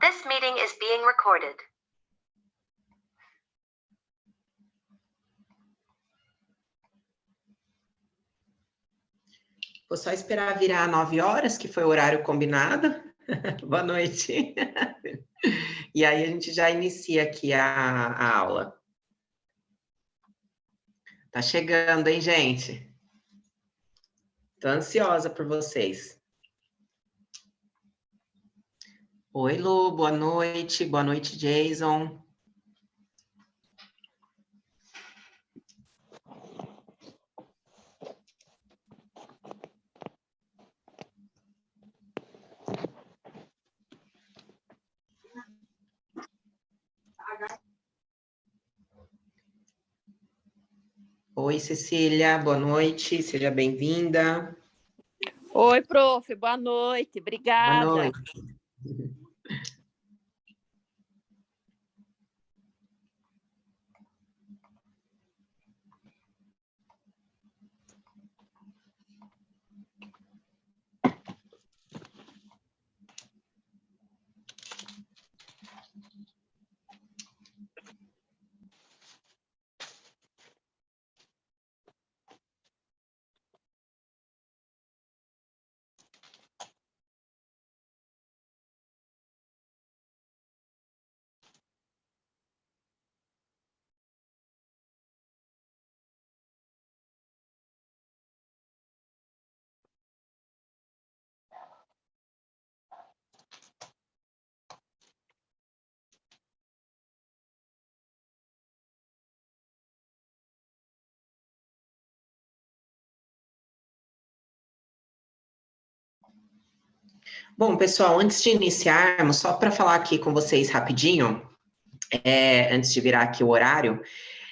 This meeting is being recorded. Vou só esperar virar 9 horas, que foi o horário combinado. Boa noite. E aí a gente já inicia aqui a aula. Tá chegando, hein, gente? Tô ansiosa por vocês. Oi, Lu, boa noite. Boa noite, Jason. Oi, Cecília, boa noite, seja bem-vinda. Oi, prof, boa noite, obrigada. Boa noite. Bom, pessoal, antes de iniciarmos, só para falar aqui com vocês rapidinho, antes de virar aqui o horário,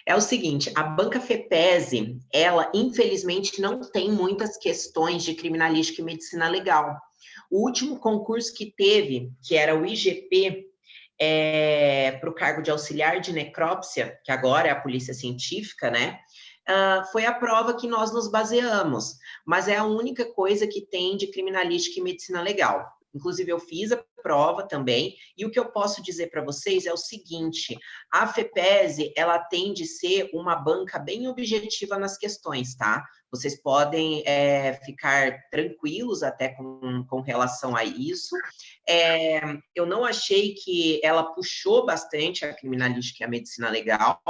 é o seguinte, a Banca FEPESE, ela, infelizmente, não tem muitas questões de criminalística e medicina legal. O último concurso que teve, que era o IGP, para o cargo de auxiliar de necrópsia, que agora é a polícia científica, né? Foi a prova que nós nos baseamos, mas é a única coisa que tem de criminalística e medicina legal. Inclusive, eu fiz a prova também, e o que eu posso dizer para vocês é o seguinte, a FEPESE, ela tende a ser uma banca bem objetiva nas questões, tá? Vocês podem ficar tranquilos até com relação a isso. Eu não achei que ela puxou bastante a criminalística e a medicina legal,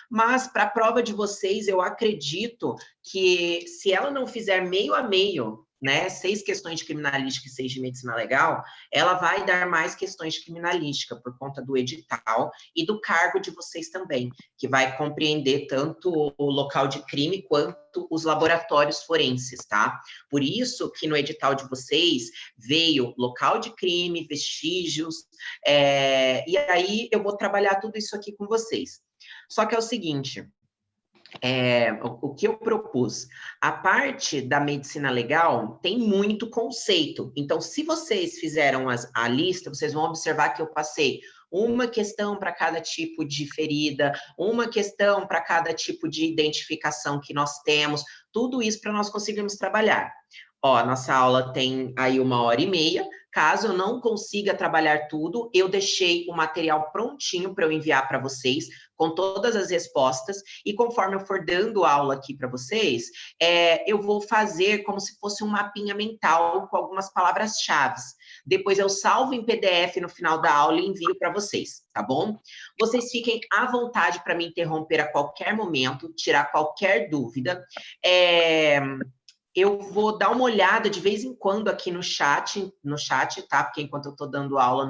mas para a prova de vocês, eu acredito que se ela não fizer meio a meio, né, 6 questões de criminalística e 6 de medicina legal, ela vai dar mais questões de criminalística por conta do edital e do cargo de vocês também, que vai compreender tanto o local de crime quanto os laboratórios forenses, tá? Por isso que no edital de vocês veio local de crime, vestígios, e aí eu vou trabalhar tudo isso aqui com vocês. Só que é o seguinte, o que eu propus, a parte da medicina legal tem muito conceito, então se vocês fizeram a lista, vocês vão observar que eu passei uma questão para cada tipo de ferida, uma questão para cada tipo de identificação que nós temos, tudo isso para nós conseguirmos trabalhar. Ó, nossa aula tem aí 1h30, caso eu não consiga trabalhar tudo, eu deixei o material prontinho para eu enviar para vocês, com todas as respostas, e conforme eu for dando aula aqui para vocês, eu vou fazer como se fosse um mapinha mental com algumas palavras-chave. Depois eu salvo em PDF no final da aula e envio para vocês, tá bom? Vocês fiquem à vontade para me interromper a qualquer momento, tirar qualquer dúvida. Eu vou dar uma olhada de vez em quando aqui no chat, tá? Porque enquanto eu estou dando aula,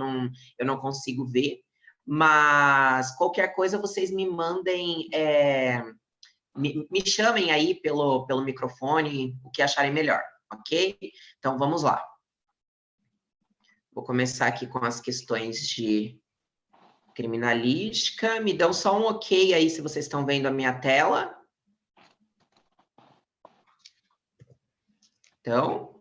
eu não consigo ver. Mas qualquer coisa, vocês me mandem, me chamem aí pelo microfone, o que acharem melhor, ok? Então, vamos lá. Vou começar aqui com as questões de criminalística. Me dão só um ok aí, se vocês estão vendo a minha tela. Então,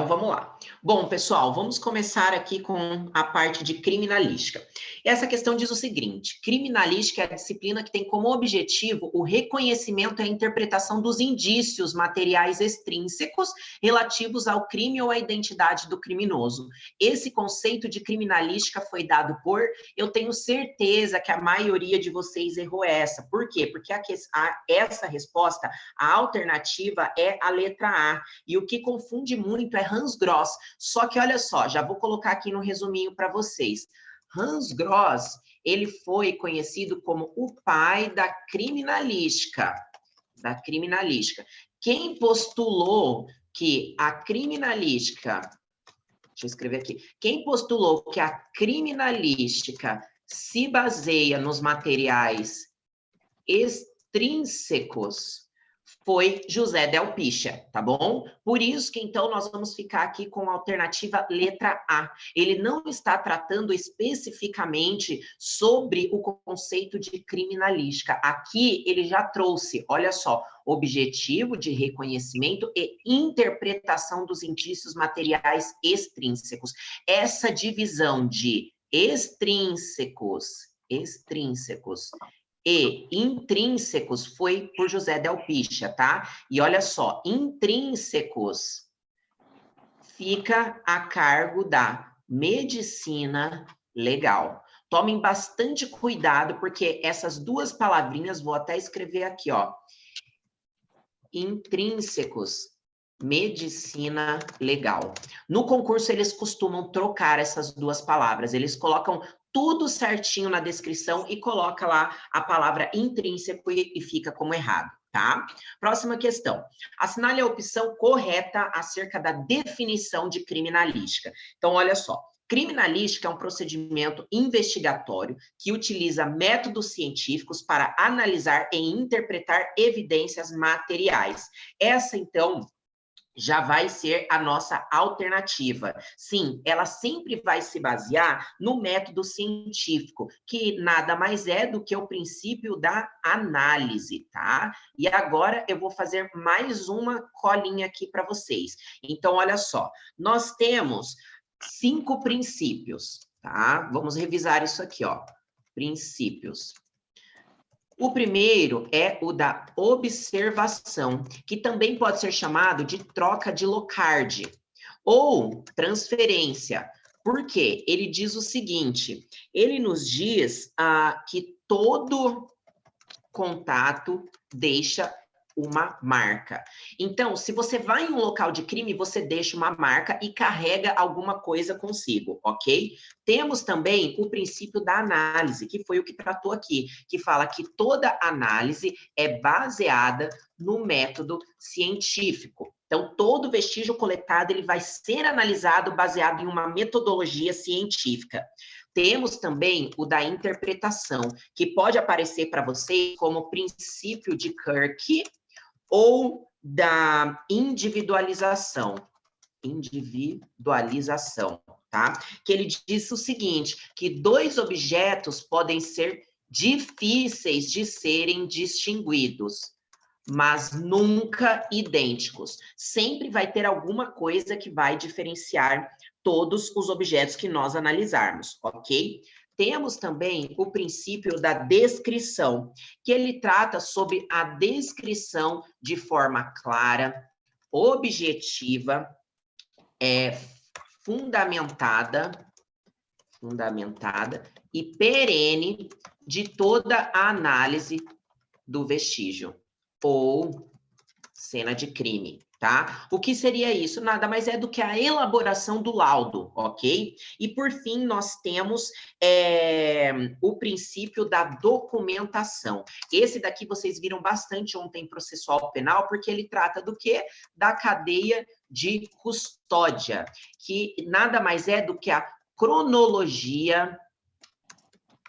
vamos lá. Bom, pessoal, vamos começar aqui com a parte de criminalística. Essa questão diz o seguinte: criminalística é a disciplina que tem como objetivo o reconhecimento e a interpretação dos indícios materiais extrínsecos relativos ao crime ou à identidade do criminoso. Esse conceito de criminalística foi dado por, eu tenho certeza que a maioria de vocês errou essa. Por quê? Porque essa resposta, a alternativa é a letra A. E o que confunde muito é Hans Gross. Só que olha só, já vou colocar aqui no resuminho para vocês. Hans Gross, ele foi conhecido como o pai da criminalística. Quem postulou que a criminalística, deixa eu escrever aqui, quem postulou que a criminalística se baseia nos materiais extrínsecos foi José Del Picha, tá bom? Por isso que, então, nós vamos ficar aqui com a alternativa letra A. Ele não está tratando especificamente sobre o conceito de criminalística. Aqui, ele já trouxe, olha só, objetivo de reconhecimento e interpretação dos indícios materiais extrínsecos. Essa divisão de extrínsecos e intrínsecos foi por José Del Picha, tá? E olha só, intrínsecos fica a cargo da medicina legal. Tomem bastante cuidado, porque essas duas palavrinhas, vou até escrever aqui, ó. Intrínsecos, medicina legal. No concurso, eles costumam trocar essas duas palavras. Eles colocam tudo certinho na descrição e coloca lá a palavra intrínseco e fica como errado, tá? Próxima questão. Assinale a opção correta acerca da definição de criminalística. Então, olha só. Criminalística é um procedimento investigatório que utiliza métodos científicos para analisar e interpretar evidências materiais. Essa, então, já vai ser a nossa alternativa. Sim, ela sempre vai se basear no método científico, que nada mais é do que o princípio da análise, tá? E agora eu vou fazer mais uma colinha aqui para vocês. Então, olha só, nós temos 5 princípios, tá? Vamos revisar isso aqui, ó. Princípios. O primeiro é o da observação, que também pode ser chamado de troca de Locard, ou transferência. Por quê? Ele diz o seguinte, ele nos diz que todo contato deixa uma marca. Então, se você vai em um local de crime, você deixa uma marca e carrega alguma coisa consigo, ok? Temos também o princípio da análise, que foi o que tratou aqui, que fala que toda análise é baseada no método científico. Então, todo vestígio coletado ele vai ser analisado baseado em uma metodologia científica. Temos também o da interpretação, que pode aparecer para vocês como princípio de Kirk, ou da individualização, tá? Que ele diz o seguinte, que 2 objetos podem ser difíceis de serem distinguidos, mas nunca idênticos. Sempre vai ter alguma coisa que vai diferenciar todos os objetos que nós analisarmos, ok? Temos também o princípio da descrição, que ele trata sobre a descrição de forma clara, objetiva, fundamentada e perene de toda a análise do vestígio ou cena de crime, tá? O que seria isso? Nada mais é do que a elaboração do laudo, ok? E, por fim, nós temos o princípio da documentação. Esse daqui vocês viram bastante ontem em processual penal, porque ele trata do quê? Da cadeia de custódia, que nada mais é do que a cronologia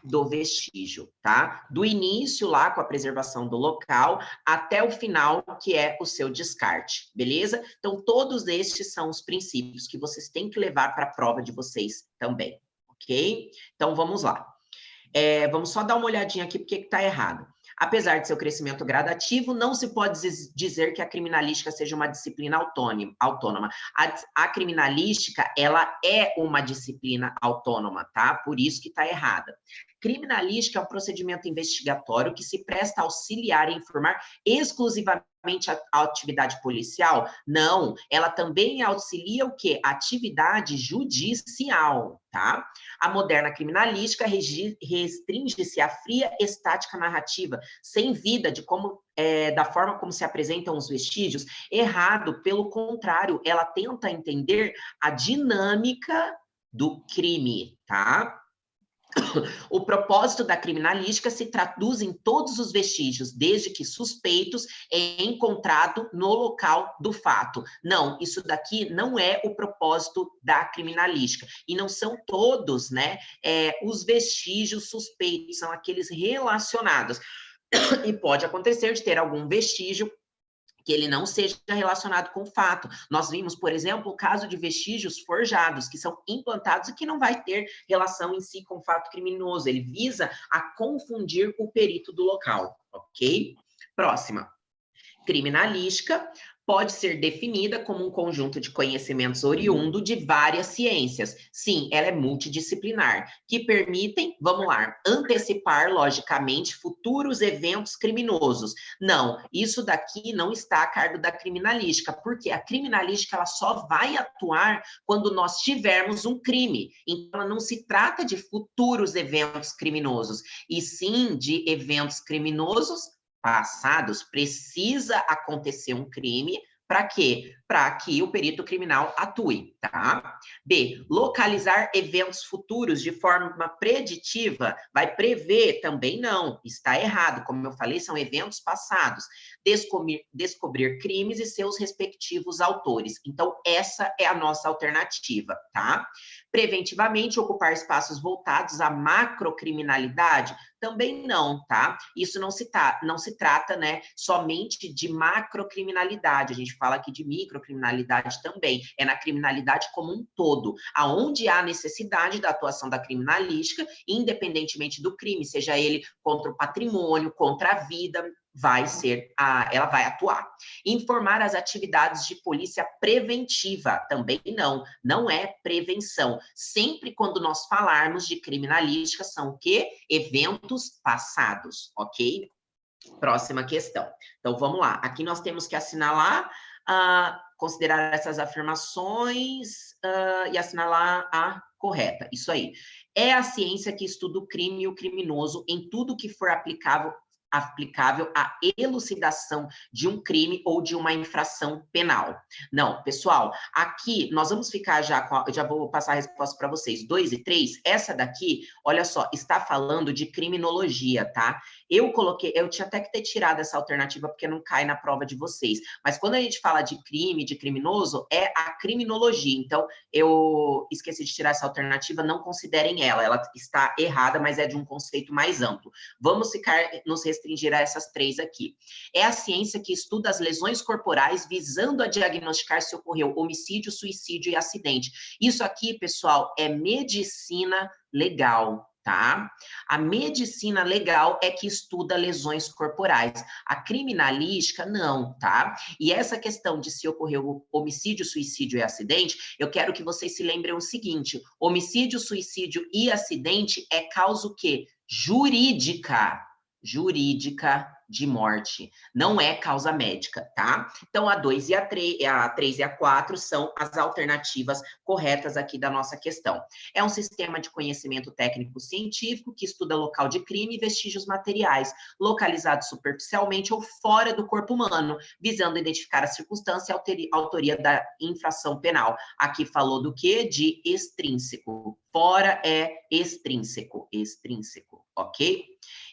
do vestígio, tá? Do início lá com a preservação do local até o final, que é o seu descarte, beleza? Então, todos estes são os princípios que vocês têm que levar para a prova de vocês também, ok? Então, vamos lá. Vamos só dar uma olhadinha aqui porque está errado. Apesar de seu crescimento gradativo, não se pode dizer que a criminalística seja uma disciplina autônoma. A criminalística, ela é uma disciplina autônoma, tá? Por isso que está errada. Criminalística é um procedimento investigatório que se presta a auxiliar e informar exclusivamente a atividade policial? Não, ela também auxilia o quê? A atividade judicial, tá? A moderna criminalística restringe-se à fria estática narrativa, sem vida da forma como se apresentam os vestígios. Errado, pelo contrário, ela tenta entender a dinâmica do crime, tá? O propósito da criminalística se traduz em todos os vestígios, desde que suspeitos é encontrado no local do fato. Não, isso daqui não é o propósito da criminalística. E não são todos, né, os vestígios suspeitos, são aqueles relacionados. E pode acontecer de ter algum vestígio que ele não seja relacionado com o fato. Nós vimos, por exemplo, o caso de vestígios forjados, que são implantados e que não vai ter relação em si com o fato criminoso. Ele visa a confundir o perito do local, ok? Próxima. Criminalística pode ser definida como um conjunto de conhecimentos oriundo de várias ciências. Sim, ela é multidisciplinar, que permitem, vamos lá, antecipar, logicamente, futuros eventos criminosos. Não, isso daqui não está a cargo da criminalística, porque a criminalística ela só vai atuar quando nós tivermos um crime. Então, ela não se trata de futuros eventos criminosos, e sim de eventos criminosos passados. Precisa acontecer um crime, para quê? Para que o perito criminal atue, tá? B, localizar eventos futuros de forma preditiva, vai prever? Também não, está errado. Como eu falei, são eventos passados. Descobrir crimes e seus respectivos autores. Então, essa é a nossa alternativa, tá? Preventivamente, ocupar espaços voltados à macrocriminalidade? Também não, tá? Isso não se trata, né, somente de macrocriminalidade, a gente fala aqui de microcriminalidade também, é na criminalidade como um todo, aonde há necessidade da atuação da criminalística, independentemente do crime, seja ele contra o patrimônio, contra a vida, ela vai atuar. Informar as atividades de polícia preventiva, também não é prevenção. Sempre quando nós falarmos de criminalística, são o quê? Eventos passados, ok? Próxima questão. Então, vamos lá. Aqui nós temos que assinalar, considerar essas afirmações e assinalar a correta. Isso aí. É a ciência que estuda o crime e o criminoso em tudo que for aplicável à elucidação de um crime ou de uma infração penal. Não, pessoal, aqui nós vamos ficar já vou passar a resposta para vocês, 2 e 3, essa daqui, olha só, está falando de criminologia, tá? Eu tinha até que ter tirado essa alternativa porque não cai na prova de vocês, mas quando a gente fala de crime, de criminoso, é a criminologia, então eu esqueci de tirar essa alternativa, não considerem ela está errada, mas é de um conceito mais amplo. Vamos nos restringir a essas 3 aqui. É a ciência que estuda as lesões corporais visando a diagnosticar se ocorreu homicídio, suicídio e acidente. Isso aqui, pessoal, é medicina legal, tá? A medicina legal é que estuda lesões corporais. A criminalística, não, tá? E essa questão de se ocorreu homicídio, suicídio e acidente, eu quero que vocês se lembrem o seguinte, homicídio, suicídio e acidente é causa o quê? Jurídica de morte, não é causa médica, tá? Então, a 2 e a 3 e a 4 são as alternativas corretas aqui da nossa questão. É um sistema de conhecimento técnico-científico que estuda local de crime e vestígios materiais, localizados superficialmente ou fora do corpo humano, visando identificar a circunstância e a autoria da infração penal. Aqui falou do quê? De extrínseco. Fora é extrínseco, ok?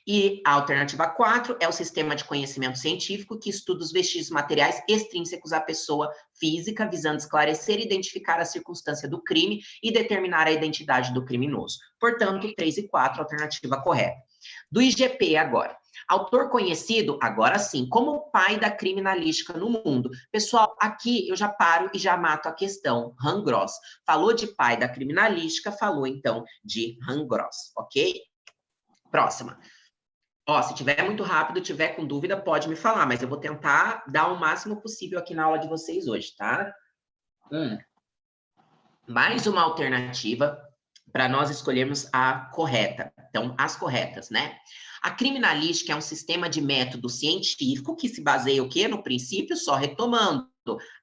E a alternativa 4 é o sistema de conhecimento científico que estuda os vestígios materiais extrínsecos à pessoa física, visando esclarecer e identificar a circunstância do crime e determinar a identidade do criminoso. Portanto, 3 e 4, alternativa correta. Do IGP agora. Autor conhecido, agora sim, como o pai da criminalística no mundo. Pessoal, aqui eu já paro e já mato a questão. Hangros. Falou de pai da criminalística, falou então de Hangros, ok? Próxima. Ó, se tiver muito rápido, tiver com dúvida, pode me falar, mas eu vou tentar dar o máximo possível aqui na aula de vocês hoje, tá? Mais uma alternativa para nós escolhermos a correta. Então, as corretas, né? A criminalística é um sistema de método científico que se baseia o quê? No princípio, só retomando,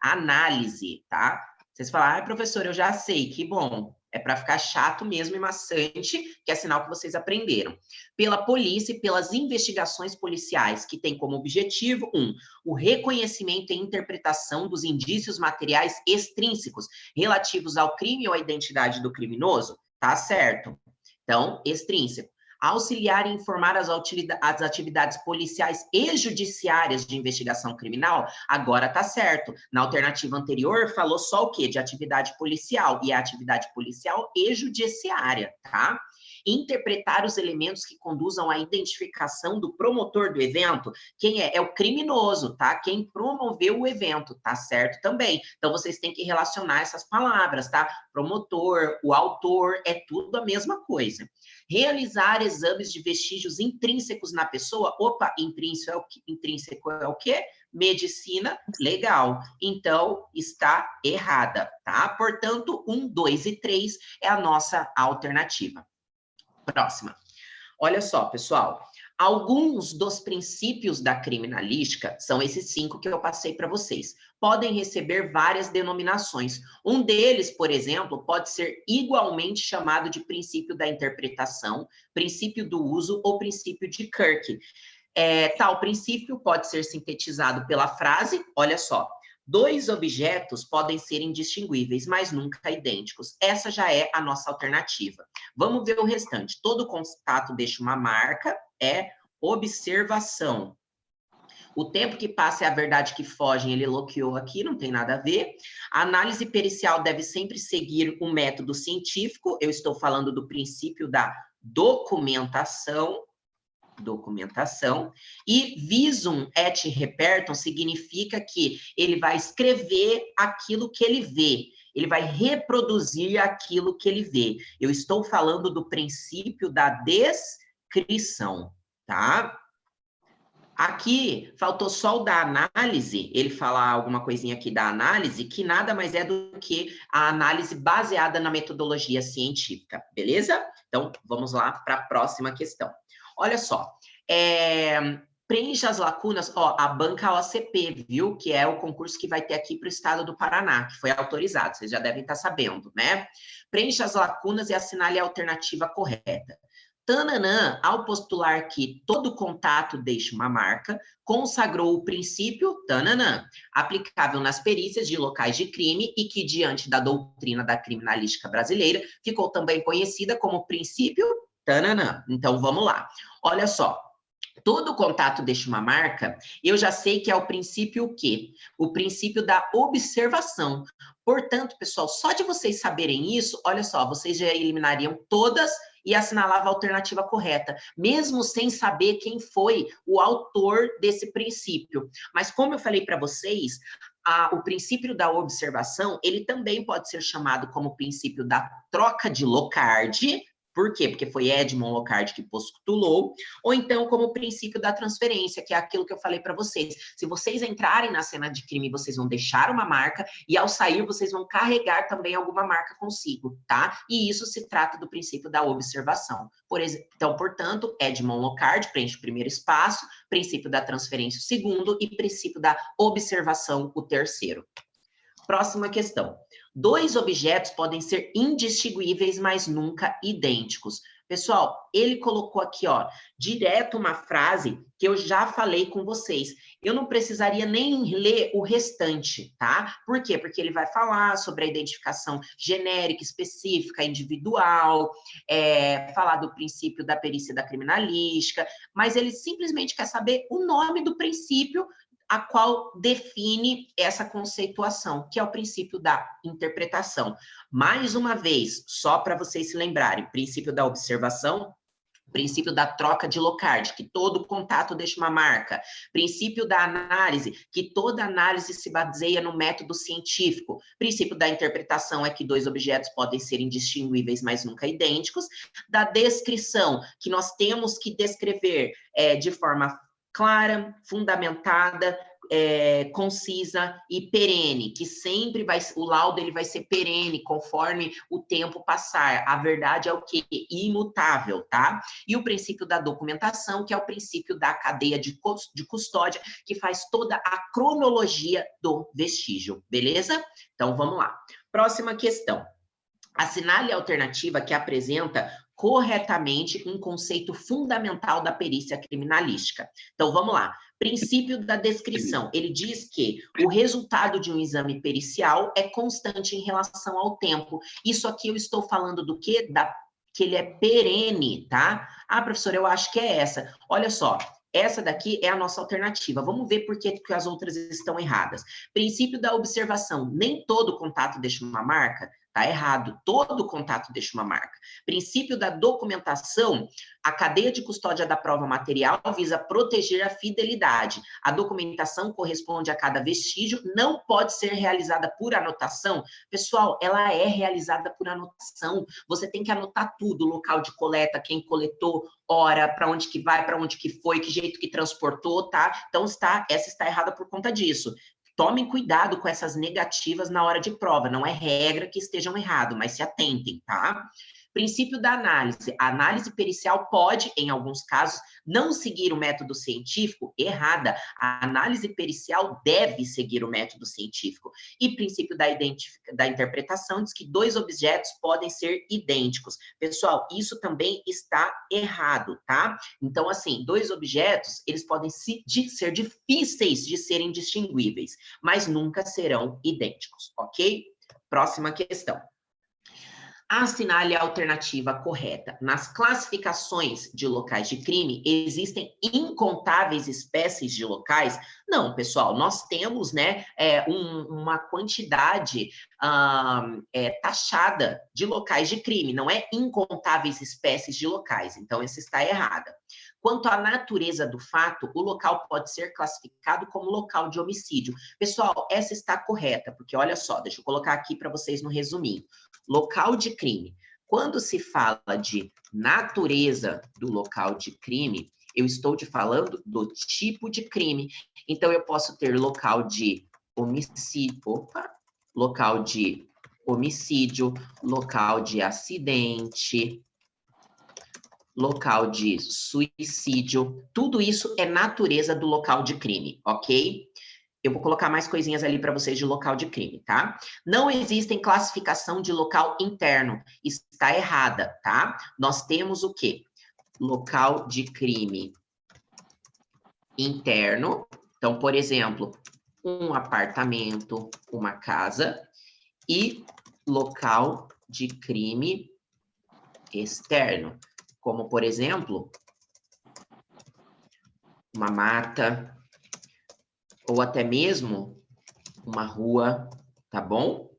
análise, tá? Vocês falam, ah, professor, eu já sei, que bom. É para ficar chato mesmo e maçante, que é sinal que vocês aprenderam. Pela polícia e pelas investigações policiais, que tem como objetivo, o reconhecimento e interpretação dos indícios materiais extrínsecos relativos ao crime ou à identidade do criminoso. Tá certo. Então, extrínseco. Auxiliar e informar as atividades policiais e judiciárias de investigação criminal, agora tá certo. Na alternativa anterior, falou só o quê? De atividade policial, e a atividade policial e judiciária, tá? Interpretar os elementos que conduzam à identificação do promotor do evento. Quem é? É o criminoso, tá? Quem promoveu o evento, tá certo também. Então, vocês têm que relacionar essas palavras, tá? Promotor, o autor, é tudo a mesma coisa. Realizar exames de vestígios intrínsecos na pessoa. Opa, intrínseco é o quê? Medicina, legal. Então, está errada, tá? Portanto, 1, 2 e 3 é a nossa alternativa. Próxima. Olha só, pessoal. Alguns dos princípios da criminalística, são esses 5 que eu passei para vocês, podem receber várias denominações. Um deles, por exemplo, pode ser igualmente chamado de princípio da interpretação, princípio do uso ou princípio de Kirk. Tal princípio pode ser sintetizado pela frase, olha só, 2 objetos podem ser indistinguíveis, mas nunca idênticos. Essa já é a nossa alternativa. Vamos ver o restante. Todo contato deixa uma marca, é observação. O tempo que passa é a verdade que foge, ele bloqueou aqui, não tem nada a ver. A análise pericial deve sempre seguir um método científico, eu estou falando do princípio da documentação, e visum et repertum significa que ele vai escrever aquilo que ele vê, ele vai reproduzir aquilo que ele vê. Eu estou falando do princípio da descrição, tá? Aqui, faltou só o da análise, ele falar alguma coisinha aqui da análise, que nada mais é do que a análise baseada na metodologia científica, beleza? Então, vamos lá para a próxima questão. Olha só, preencha as lacunas, ó, a banca OCP, viu? Que é o concurso que vai ter aqui para o estado do Paraná, que foi autorizado, vocês já devem estar sabendo, né? Preencha as lacunas e assinale a alternativa correta. Tananã, ao postular que todo contato deixa uma marca, consagrou o princípio, tananã, aplicável nas perícias de locais de crime e que, diante da doutrina da criminalística brasileira, ficou também conhecida como princípio, tananã. Então, vamos lá. Olha só. Todo contato deixa uma marca, eu já sei que é o princípio o quê? O princípio da observação. Portanto, pessoal, só de vocês saberem isso, olha só, vocês já eliminariam todas e assinalavam a alternativa correta, mesmo sem saber quem foi o autor desse princípio. Mas como eu falei para vocês, o princípio da observação, ele também pode ser chamado como princípio da troca de Locard. Por quê? Porque foi Edmond Locard que postulou, ou então como o princípio da transferência, que é aquilo que eu falei para vocês. Se vocês entrarem na cena de crime, vocês vão deixar uma marca, e ao sair, vocês vão carregar também alguma marca consigo, tá? E isso se trata do princípio da observação. Então, portanto, Edmond Locard preenche o primeiro espaço, princípio da transferência o segundo, e princípio da observação o terceiro. Próxima questão. 2 objetos podem ser indistinguíveis, mas nunca idênticos. Pessoal, ele colocou aqui, ó, direto uma frase que eu já falei com vocês. Eu não precisaria nem ler o restante, tá? Por quê? Porque ele vai falar sobre a identificação genérica, específica, individual, falar do princípio da perícia da criminalística, mas ele simplesmente quer saber o nome do princípio a qual define essa conceituação, que é o princípio da interpretação. Mais uma vez, só para vocês se lembrarem, princípio da observação, Princípio da troca de Locard, que todo contato deixa uma marca. Princípio da análise, que toda análise se baseia no método científico. Princípio da interpretação é que dois objetos podem ser indistinguíveis, mas nunca idênticos. Da descrição, que nós temos que descrever de forma clara, fundamentada, concisa e perene, que sempre o laudo ele vai ser perene, conforme o tempo passar. A verdade é o quê? Imutável, tá? E o princípio da documentação, que é o princípio da cadeia de custódia, que faz toda a cronologia do vestígio, beleza? Então, vamos lá. Próxima questão. Assinale a alternativa que apresenta corretamente um conceito fundamental da perícia criminalística. Então, vamos lá. Princípio da descrição. Ele diz que o resultado de um exame pericial é constante em relação ao tempo. Isso aqui eu estou falando do quê? Que ele é perene, tá? Ah, professor, eu acho que é essa. Olha só, essa daqui é a nossa alternativa. Vamos ver por que as outras estão erradas. Princípio da observação. Nem todo contato deixa uma marca. Tá errado. Todo contato deixa uma marca. Princípio da documentação. A cadeia de custódia da prova material visa proteger a fidelidade. A documentação corresponde a cada vestígio, não pode ser realizada por anotação. Pessoal, ela é realizada por anotação. Você tem que anotar tudo, local de coleta, quem coletou, hora, para onde que vai, para onde que foi, que jeito que transportou, tá? Então, essa está errada por conta disso. Tomem cuidado com essas negativas na hora de prova. Não é regra que estejam errado, mas se atentem, tá? Princípio da análise. A análise pericial pode, em alguns casos, não seguir o método científico. Errada. A análise pericial deve seguir o método científico. E princípio da interpretação diz que dois objetos podem ser idênticos. Pessoal, isso também está errado, tá? Então, assim, dois objetos, eles podem ser difíceis de serem distinguíveis, mas nunca serão idênticos, ok? Próxima questão. Assinale a alternativa correta. Nas classificações de locais de crime, existem incontáveis espécies de locais? Não, pessoal, nós temos, né, uma quantidade taxada de locais de crime, não é incontáveis espécies de locais, então essa está errada. Quanto à natureza do fato, o local pode ser classificado como local de homicídio. Pessoal, essa está correta, porque olha só, deixa eu colocar aqui para vocês no resuminho. Local de crime. Quando se fala de natureza do local de crime, eu estou te falando do tipo de crime. Então, eu posso ter local de homicídio, local de homicídio, local de acidente, local de suicídio. Tudo isso é natureza do local de crime, ok? Eu vou colocar mais coisinhas ali para vocês de local de crime, tá? Não existe classificação de local interno. Está errada, tá? Nós temos o quê? Local de crime interno. Então, por exemplo, um apartamento, uma casa. E local de crime externo. Como, por exemplo, uma mata, ou até mesmo uma rua, tá bom?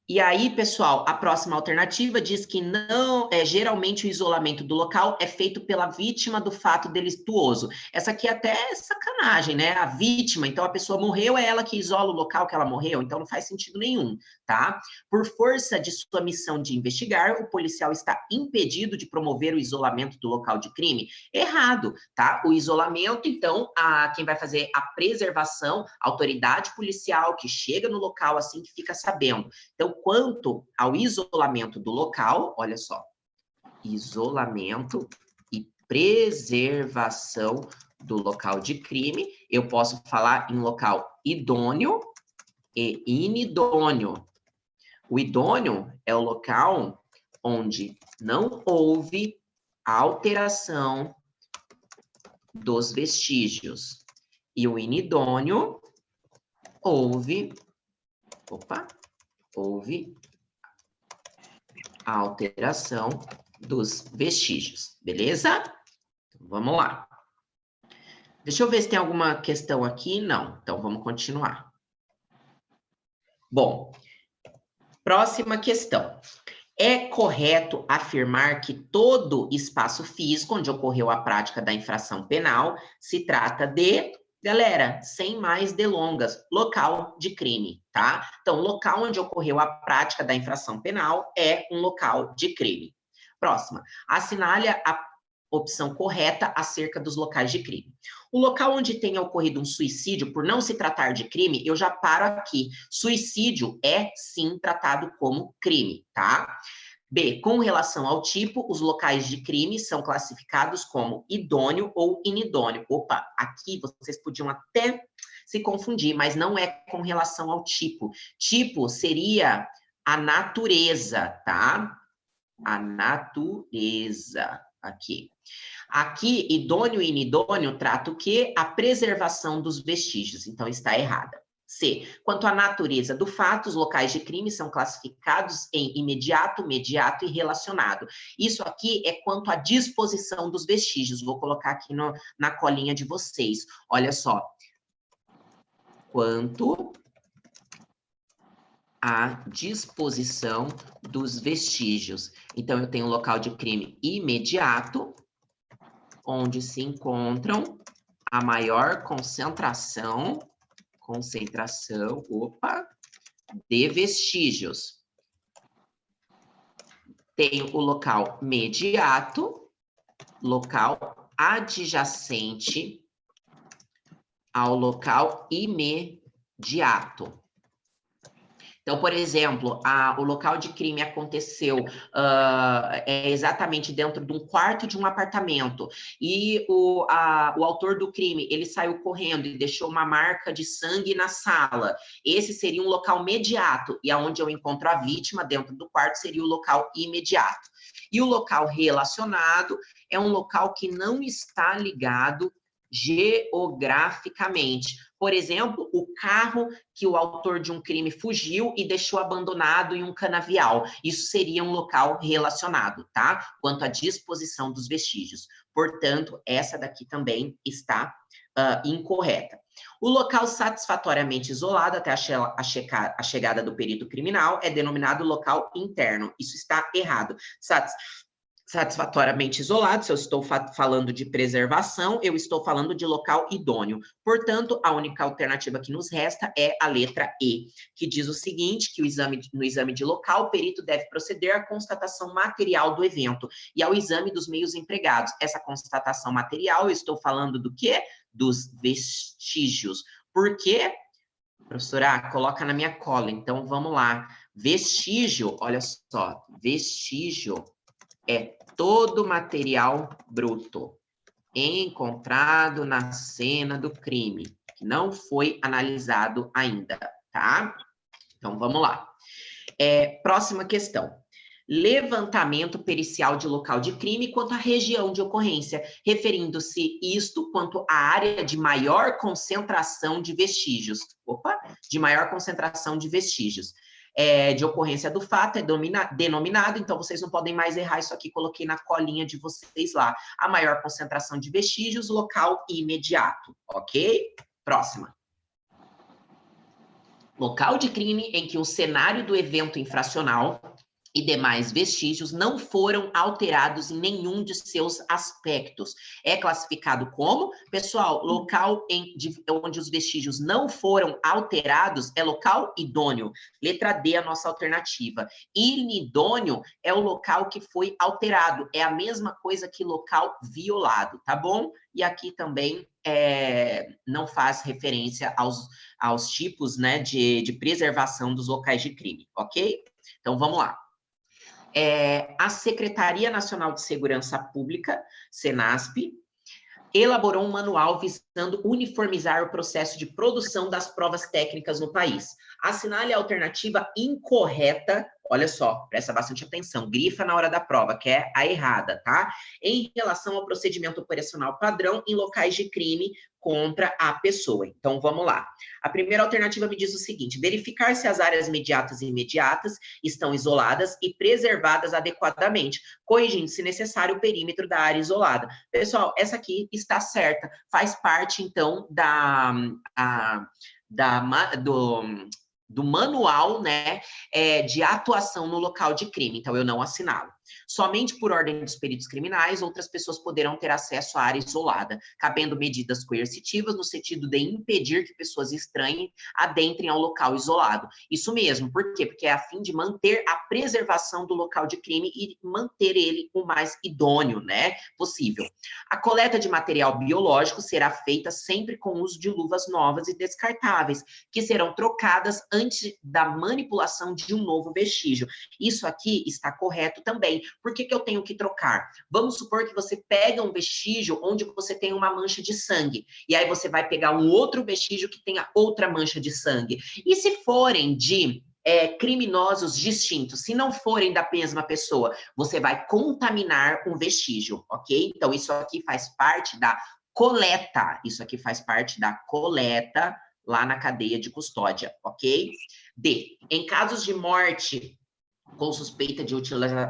E aí, pessoal, a próxima alternativa diz que não, geralmente o isolamento do local é feito pela vítima do fato delituoso. Essa aqui é até sacanagem, né? A vítima, então a pessoa morreu, é ela que isola o local que ela morreu, então não faz sentido nenhum, tá? Por força de sua missão de investigar, o policial está impedido de promover o isolamento do local de crime? Errado, tá? O isolamento, então, quem vai fazer a preservação, a autoridade policial que chega no local assim que fica sabendo. Então, quanto ao isolamento do local, olha só, isolamento e preservação do local de crime, eu posso falar em local idôneo e inidôneo. O idôneo é o local onde não houve alteração dos vestígios. E o inidôneo houve a alteração dos vestígios, beleza? Vamos lá. Deixa eu ver se tem alguma questão aqui. Não, então vamos continuar. Bom, próxima questão. É correto afirmar que todo espaço físico onde ocorreu a prática da infração penal se trata de, galera, sem mais delongas, local de crime, tá? Então, local onde ocorreu a prática da infração penal é um local de crime. Próxima. Assinale a opção correta acerca dos locais de crime. O local onde tenha ocorrido um suicídio, por não se tratar de crime, eu já paro aqui. Suicídio é, sim, tratado como crime, tá? B, com relação ao tipo, os locais de crime são classificados como idôneo ou inidôneo. Opa, aqui vocês podiam até se confundir, mas não é com relação ao tipo. Tipo seria a natureza, tá? A natureza, aqui. Aqui, idôneo e inidôneo trata o quê? A preservação dos vestígios, então está errada. C. Quanto à natureza do fato, os locais de crime são classificados em imediato, mediato e relacionado. Isso aqui é quanto à disposição dos vestígios. Vou colocar aqui na colinha de vocês. Olha só. Quanto à disposição dos vestígios. Então, eu tenho um local de crime imediato, onde se encontram a maior concentração, de vestígios. Tenho o local mediato, local adjacente ao local imediato. Então, por exemplo, o local de crime aconteceu exatamente dentro de um quarto de um apartamento e o autor do crime, ele saiu correndo e deixou uma marca de sangue na sala. Esse seria um local mediato e aonde eu encontro a vítima dentro do quarto seria o local imediato. E o local relacionado é um local que não está ligado geograficamente. Por exemplo, o carro que o autor de um crime fugiu e deixou abandonado em um canavial. Isso seria um local relacionado, tá? Quanto à disposição dos vestígios. Portanto, essa daqui também está incorreta. O local satisfatoriamente isolado até a chegada do perito criminal é denominado local interno. Isso está errado. Satisfatoriamente isolado, se eu estou falando de preservação, eu estou falando de local idôneo. Portanto, a única alternativa que nos resta é a letra E, que diz o seguinte, que no exame de local, o perito deve proceder à constatação material do evento e ao exame dos meios empregados. Essa constatação material, eu estou falando do quê? Dos vestígios. Por quê? Professora, coloca na minha cola. Então, vamos lá. Vestígio, olha só, vestígio é todo material bruto encontrado na cena do crime, que não foi analisado ainda, tá? Então, vamos lá. Próxima questão. Levantamento pericial de local de crime quanto à região de ocorrência, referindo-se isto quanto à área de maior concentração de vestígios. De maior concentração de vestígios. De ocorrência do fato, é denominado, então vocês não podem mais errar isso aqui, coloquei na colinha de vocês lá. A maior concentração de vestígios, local imediato, ok? Próxima. Local de crime em que o cenário do evento infracional e demais vestígios não foram alterados em nenhum de seus aspectos. É classificado como, pessoal, local onde os vestígios não foram alterados é local idôneo. Letra D, a nossa alternativa. Inidôneo é o local que foi alterado. É a mesma coisa que local violado, tá bom? E aqui também não faz referência aos tipos, né, de preservação dos locais de crime, ok? Então, vamos lá. A Secretaria Nacional de Segurança Pública, Senasp, elaborou um manual visando uniformizar o processo de produção das provas técnicas no país. Assinale a alternativa incorreta, olha só, presta bastante atenção, grifa na hora da prova, que é a errada, tá? Em relação ao procedimento operacional padrão em locais de crime contra a pessoa. Então, vamos lá. A primeira alternativa me diz o seguinte, verificar se as áreas mediatas e imediatas estão isoladas e preservadas adequadamente, corrigindo, se necessário, o perímetro da área isolada. Pessoal, essa aqui está certa, do manual, né, de atuação no local de crime. Então, eu não assinalo. Somente por ordem dos peritos criminais, outras pessoas poderão ter acesso à área isolada, cabendo medidas coercitivas no sentido de impedir que pessoas estranhas adentrem ao local isolado. Isso mesmo, por quê? Porque é a fim de manter a preservação do local de crime e manter ele o mais idôneo, né, possível. A coleta de material biológico será feita sempre com o uso de luvas novas e descartáveis, que serão trocadas antes da manipulação de um novo vestígio. Isso aqui está correto também. Por que eu tenho que trocar? Vamos supor que você pega um vestígio onde você tem uma mancha de sangue, e aí você vai pegar um outro vestígio que tenha outra mancha de sangue. E se forem de criminosos distintos, se não forem da mesma pessoa, você vai contaminar um vestígio, ok? Então, isso aqui faz parte da coleta. Isso aqui faz parte da coleta lá na cadeia de custódia, ok? D. Em casos de morte com suspeita de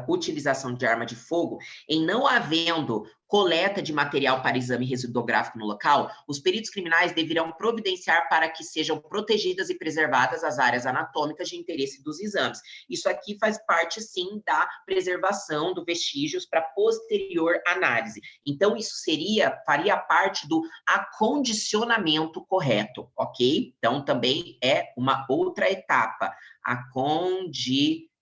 utilização de arma de fogo, em não havendo coleta de material para exame residuográfico no local, os peritos criminais deverão providenciar para que sejam protegidas e preservadas as áreas anatômicas de interesse dos exames. Isso aqui faz parte, sim, da preservação dos vestígios para posterior análise. Então, isso faria parte do acondicionamento correto, ok? Então, também é uma outra etapa, acondicionamento.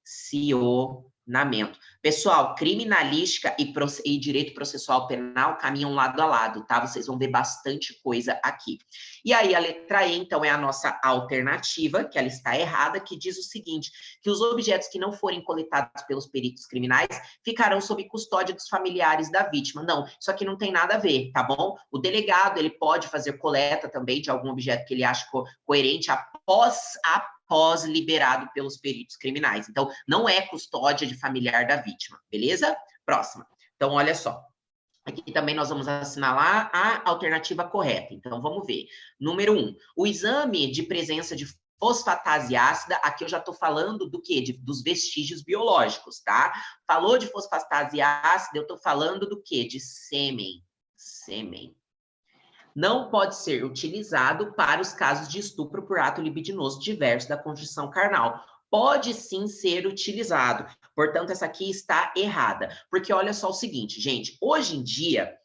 Pessoal, criminalística e direito processual penal caminham lado a lado, tá? Vocês vão ver bastante coisa aqui. E aí, a letra E, então, é a nossa alternativa, que ela está errada, que diz o seguinte, que os objetos que não forem coletados pelos peritos criminais ficarão sob custódia dos familiares da vítima. Não, isso aqui não tem nada a ver, tá bom? O delegado, ele pode fazer coleta também de algum objeto que ele acha coerente após liberado pelos peritos criminais. Então, não é custódia de familiar da vítima, beleza? Próxima. Então, olha só. Aqui também nós vamos assinalar a alternativa correta. Então, vamos ver. Número 1. O exame de presença de fosfatase ácida, aqui eu já estou falando do quê? Dos vestígios biológicos, tá? Falou de fosfatase ácida, eu estou falando do quê? De sêmen. Sêmen. Não pode ser utilizado para os casos de estupro por ato libidinoso diverso da conjunção carnal. Pode sim ser utilizado. Portanto, essa aqui está errada. Porque olha só o seguinte, gente. Hoje em dia,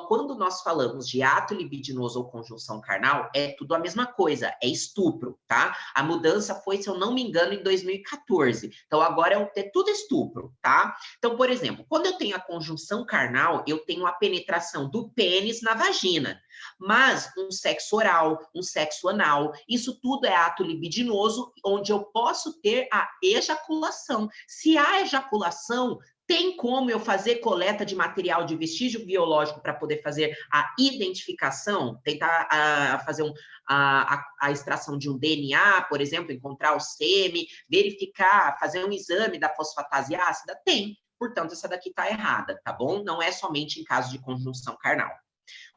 quando nós falamos de ato libidinoso ou conjunção carnal, é tudo a mesma coisa. É estupro, tá? A mudança foi, se eu não me engano, em 2014. Então, agora é tudo estupro, tá? Então, por exemplo, quando eu tenho a conjunção carnal, eu tenho a penetração do pênis na vagina. Mas um sexo oral, um sexo anal, isso tudo é ato libidinoso, onde eu posso ter a ejaculação. Se há ejaculação, tem como eu fazer coleta de material de vestígio biológico para poder fazer a identificação, tentar fazer a extração de um DNA, por exemplo, encontrar o sêmen, verificar, fazer um exame da fosfatase ácida? Tem. Portanto, essa daqui está errada, tá bom? Não é somente em caso de conjunção carnal.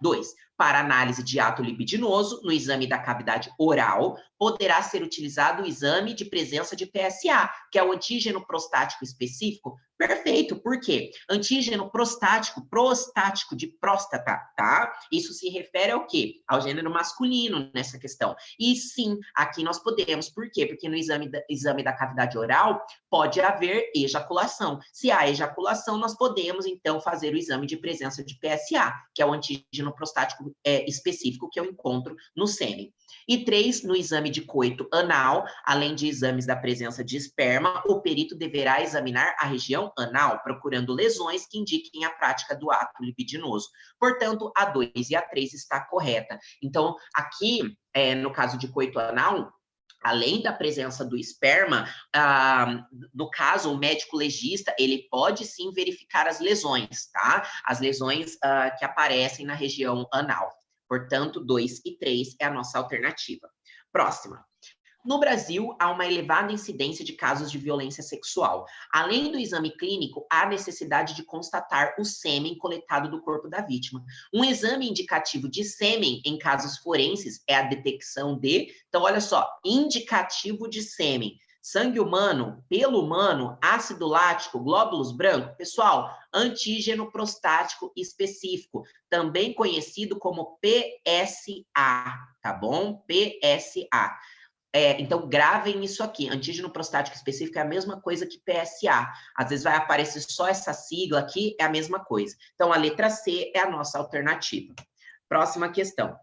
2. Para análise de ato libidinoso, no exame da cavidade oral, poderá ser utilizado o exame de presença de PSA, que é o antígeno prostático específico. Perfeito, por quê? Antígeno prostático de próstata, tá? Isso se refere ao quê? Ao gênero masculino nessa questão. E sim, aqui nós podemos, por quê? Porque no exame da cavidade oral pode haver ejaculação. Se há ejaculação, nós podemos, então, fazer o exame de presença de PSA, que é o antígeno prostático específico que eu encontro no sêmen. E 3, no exame de coito anal, além de exames da presença de esperma, o perito deverá examinar a região anal, procurando lesões que indiquem a prática do ato libidinoso. Portanto, a 2 e a 3 está correta. Então, aqui, no caso de coito anal, além da presença do esperma, no caso, o médico legista, ele pode sim verificar as lesões, tá? As lesões que aparecem na região anal. Portanto, 2 e 3 é a nossa alternativa. Próxima. No Brasil, há uma elevada incidência de casos de violência sexual. Além do exame clínico, há necessidade de constatar o sêmen coletado do corpo da vítima. Um exame indicativo de sêmen em casos forenses é a detecção de... Então, olha só, indicativo de sêmen. Sangue humano, pelo humano, ácido lático, glóbulos brancos. Pessoal, antígeno prostático específico, também conhecido como PSA, tá bom? PSA. Então, gravem isso aqui. Antígeno prostático específico é a mesma coisa que PSA. Às vezes vai aparecer só essa sigla aqui, é a mesma coisa. Então, a letra C é a nossa alternativa. Próxima questão.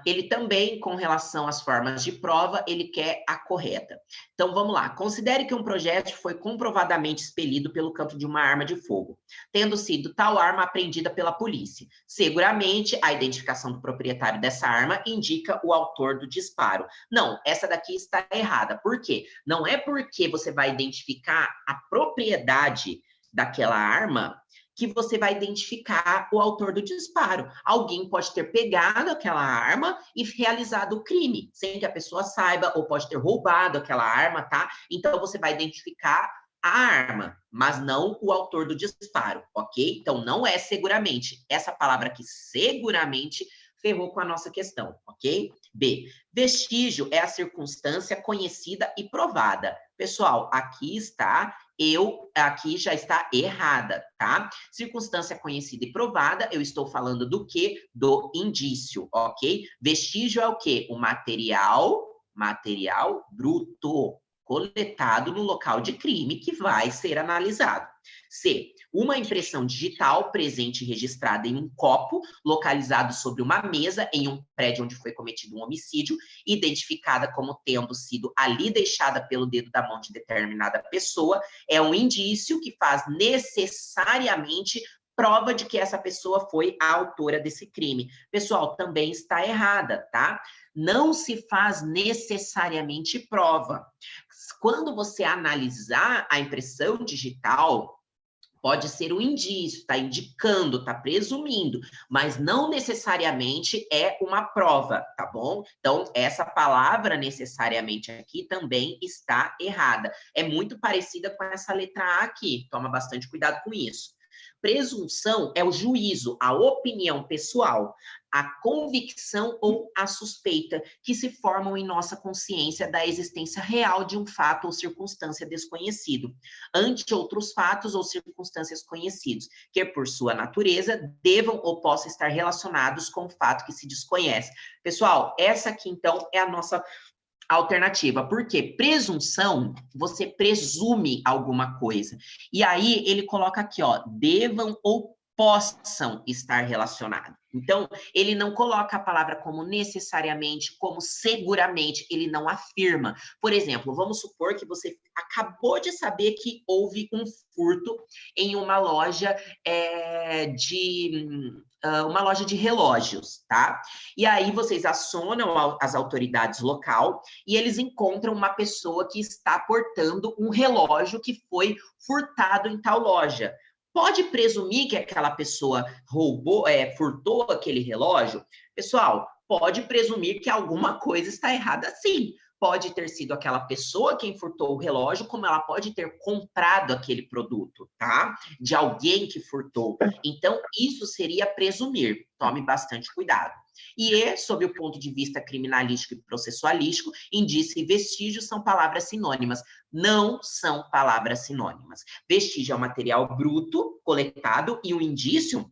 Ele também, com relação às formas de prova, ele quer a correta. Então, vamos lá. Considere que um projétil foi comprovadamente expelido pelo canto de uma arma de fogo, tendo sido tal arma apreendida pela polícia. Seguramente, a identificação do proprietário dessa arma indica o autor do disparo. Não, essa daqui está errada. Por quê? Não é porque você vai identificar a propriedade daquela arma que você vai identificar o autor do disparo. Alguém pode ter pegado aquela arma e realizado o crime, sem que a pessoa saiba, ou pode ter roubado aquela arma, tá? Então, você vai identificar a arma, mas não o autor do disparo, ok? Então, não é seguramente. Essa palavra aqui, seguramente, ferrou com a nossa questão, ok? B. Vestígio é a circunstância conhecida e provada. Pessoal, aqui já está errada, tá? Circunstância conhecida e provada, eu estou falando do quê? Do indício, ok? Vestígio é o quê? O material bruto, coletado no local de crime, que vai ser analisado. C. Uma impressão digital presente e registrada em um copo, localizado sobre uma mesa em um prédio onde foi cometido um homicídio, identificada como tendo sido ali deixada pelo dedo da mão de determinada pessoa, é um indício que faz necessariamente prova de que essa pessoa foi a autora desse crime. Pessoal, também está errada, tá? Não se faz necessariamente prova. Quando você analisar a impressão digital, pode ser um indício, está indicando, está presumindo, mas não necessariamente é uma prova, tá bom? Então, essa palavra necessariamente aqui também está errada. É muito parecida com essa letra A aqui, toma bastante cuidado com isso. Presunção é o juízo, a opinião pessoal, a convicção ou a suspeita que se formam em nossa consciência da existência real de um fato ou circunstância desconhecido, ante outros fatos ou circunstâncias conhecidos, que por sua natureza devam ou possam estar relacionados com o fato que se desconhece. Pessoal, essa aqui então é a nossa alternativa, porque presunção, você presume alguma coisa. E aí ele coloca aqui, ó, devam ou possam estar relacionados. Então, ele não coloca a palavra como necessariamente, como seguramente, ele não afirma. Por exemplo, vamos supor que você acabou de saber que houve um furto em uma loja uma loja de relógios, tá? E aí vocês acionam as autoridades local e eles encontram uma pessoa que está portando um relógio que foi furtado em tal loja. Pode presumir que aquela pessoa furtou aquele relógio? Pessoal, pode presumir que alguma coisa está errada sim. Pode ter sido aquela pessoa quem furtou o relógio, como ela pode ter comprado aquele produto, tá? De alguém que furtou. Então, isso seria presumir. Tome bastante cuidado. E, sob o ponto de vista criminalístico e processualístico, indício e vestígio são palavras sinônimas. Não são palavras sinônimas. Vestígio é o material bruto, coletado, e o indício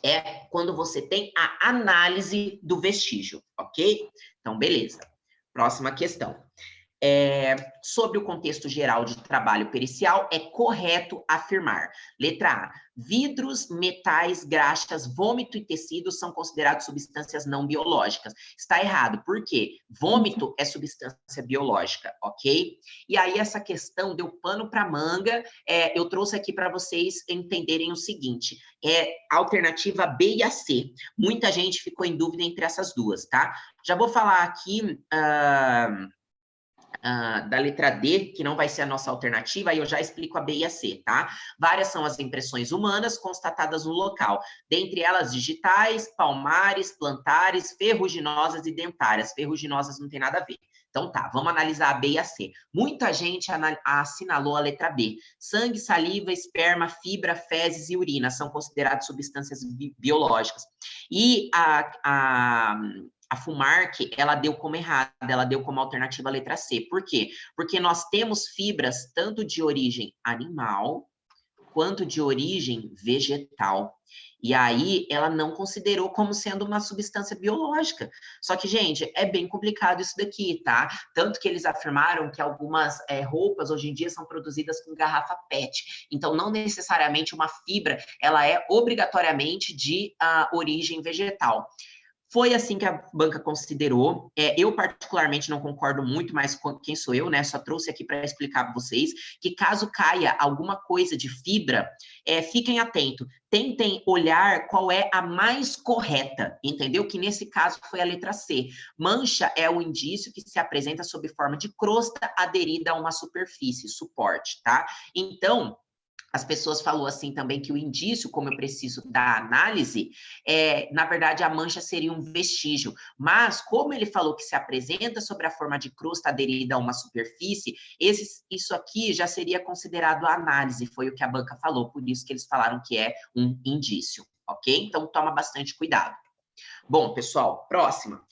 é quando você tem a análise do vestígio, ok? Então, beleza. Próxima questão. Sobre o contexto geral de trabalho pericial, é correto afirmar. Letra A. Vidros, metais, graxas, vômito e tecido são considerados substâncias não biológicas. Está errado. Por quê? Vômito é substância biológica, ok? E aí essa questão deu pano para manga. Eu trouxe aqui para vocês entenderem o seguinte. A alternativa B e a C. Muita gente ficou em dúvida entre essas duas, tá? Já vou falar aqui... da letra D, que não vai ser a nossa alternativa, aí eu já explico a B e a C, tá? Várias são as impressões humanas constatadas no local, dentre elas digitais, palmares, plantares, ferruginosas e dentárias. Ferruginosas não tem nada a ver. Então tá, vamos analisar a B e a C. Muita gente assinalou a letra B. Sangue, saliva, esperma, fibra, fezes e urina são considerados substâncias biológicas. E a FUMARC, ela deu como errada, ela deu como alternativa a letra C. Por quê? Porque nós temos fibras tanto de origem animal quanto de origem vegetal. E aí, ela não considerou como sendo uma substância biológica. Só que, gente, é bem complicado isso daqui, tá? Tanto que eles afirmaram que algumas roupas, hoje em dia, são produzidas com garrafa PET. Então, não necessariamente uma fibra, ela é obrigatoriamente de origem vegetal. Foi assim que a banca considerou. Eu, particularmente, não concordo muito, mas quem sou eu, né? Só trouxe aqui para explicar para vocês que caso caia alguma coisa de fibra, fiquem atentos. Tentem olhar qual é a mais correta, entendeu? Que nesse caso foi a letra C. Mancha é o indício que se apresenta sob forma de crosta aderida a uma superfície, suporte, tá? Então, as pessoas falou assim também que o indício, como eu preciso da análise, na verdade, a mancha seria um vestígio. Mas, como ele falou que se apresenta sobre a forma de crosta aderida a uma superfície, isso aqui já seria considerado análise, foi o que a banca falou, por isso que eles falaram que é um indício, ok? Então, toma bastante cuidado. Bom, pessoal, próxima.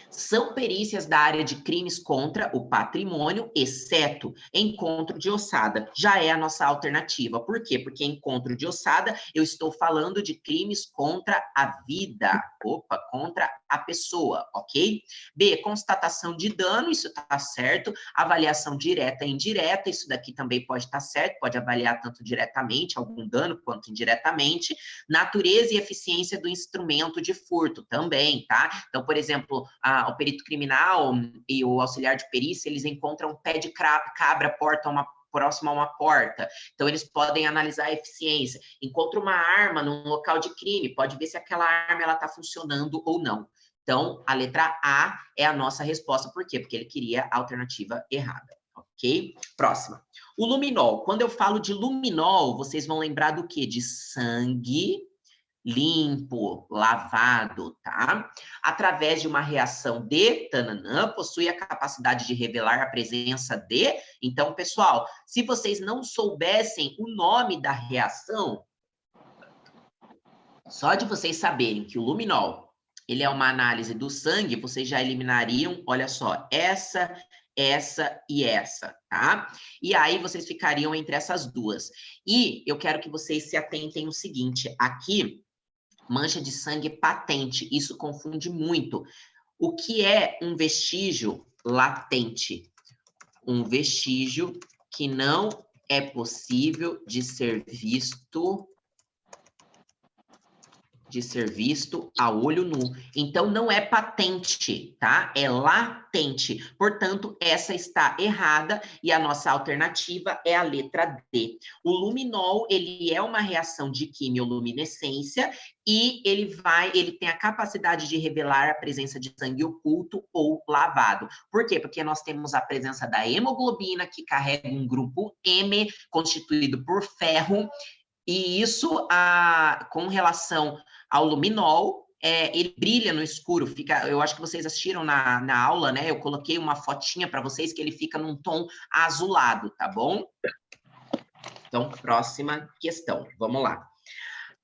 São perícias da área de crimes contra o patrimônio, exceto encontro de ossada. Já é a nossa alternativa. Por quê? Porque encontro de ossada, eu estou falando de crimes contra a vida. Opa, contra a pessoa, ok? B, constatação de dano, isso está certo. Avaliação direta e indireta, isso daqui também pode estar certo, pode avaliar tanto diretamente algum dano quanto indiretamente. Natureza e eficiência do instrumento de furto, também, tá? Então, por exemplo, o perito criminal e o auxiliar de perícia, eles encontram um pé de cabra próximo a uma porta. Então, eles podem analisar a eficiência. Encontra uma arma num local de crime, pode ver se aquela arma está funcionando ou não. Então, a letra A é a nossa resposta. Por quê? Porque ele queria a alternativa errada. Ok? Próxima. O luminol. Quando eu falo de luminol, vocês vão lembrar do quê? De sangue limpo, lavado, tá? Através de uma reação de tananã, possui a capacidade de revelar a presença de... Então, pessoal, se vocês não soubessem o nome da reação, só de vocês saberem que o luminol, ele é uma análise do sangue, vocês já eliminariam, olha só, essa e essa, tá? E aí vocês ficariam entre essas duas. E eu quero que vocês se atentem ao seguinte, aqui, mancha de sangue patente, isso confunde muito. O que é um vestígio latente? Um vestígio que não é possível de ser visto a olho nu. Então, não é patente, tá? É latente. Portanto, essa está errada e a nossa alternativa é a letra D. O luminol, ele é uma reação de quimioluminescência e ele tem a capacidade de revelar a presença de sangue oculto ou lavado. Por quê? Porque nós temos a presença da hemoglobina, que carrega um grupo M, constituído por ferro, e isso, com relação ao luminol, ele brilha no escuro. Eu acho que vocês assistiram na aula, né? Eu coloquei uma fotinha para vocês que ele fica num tom azulado, tá bom? Então, próxima questão. Vamos lá.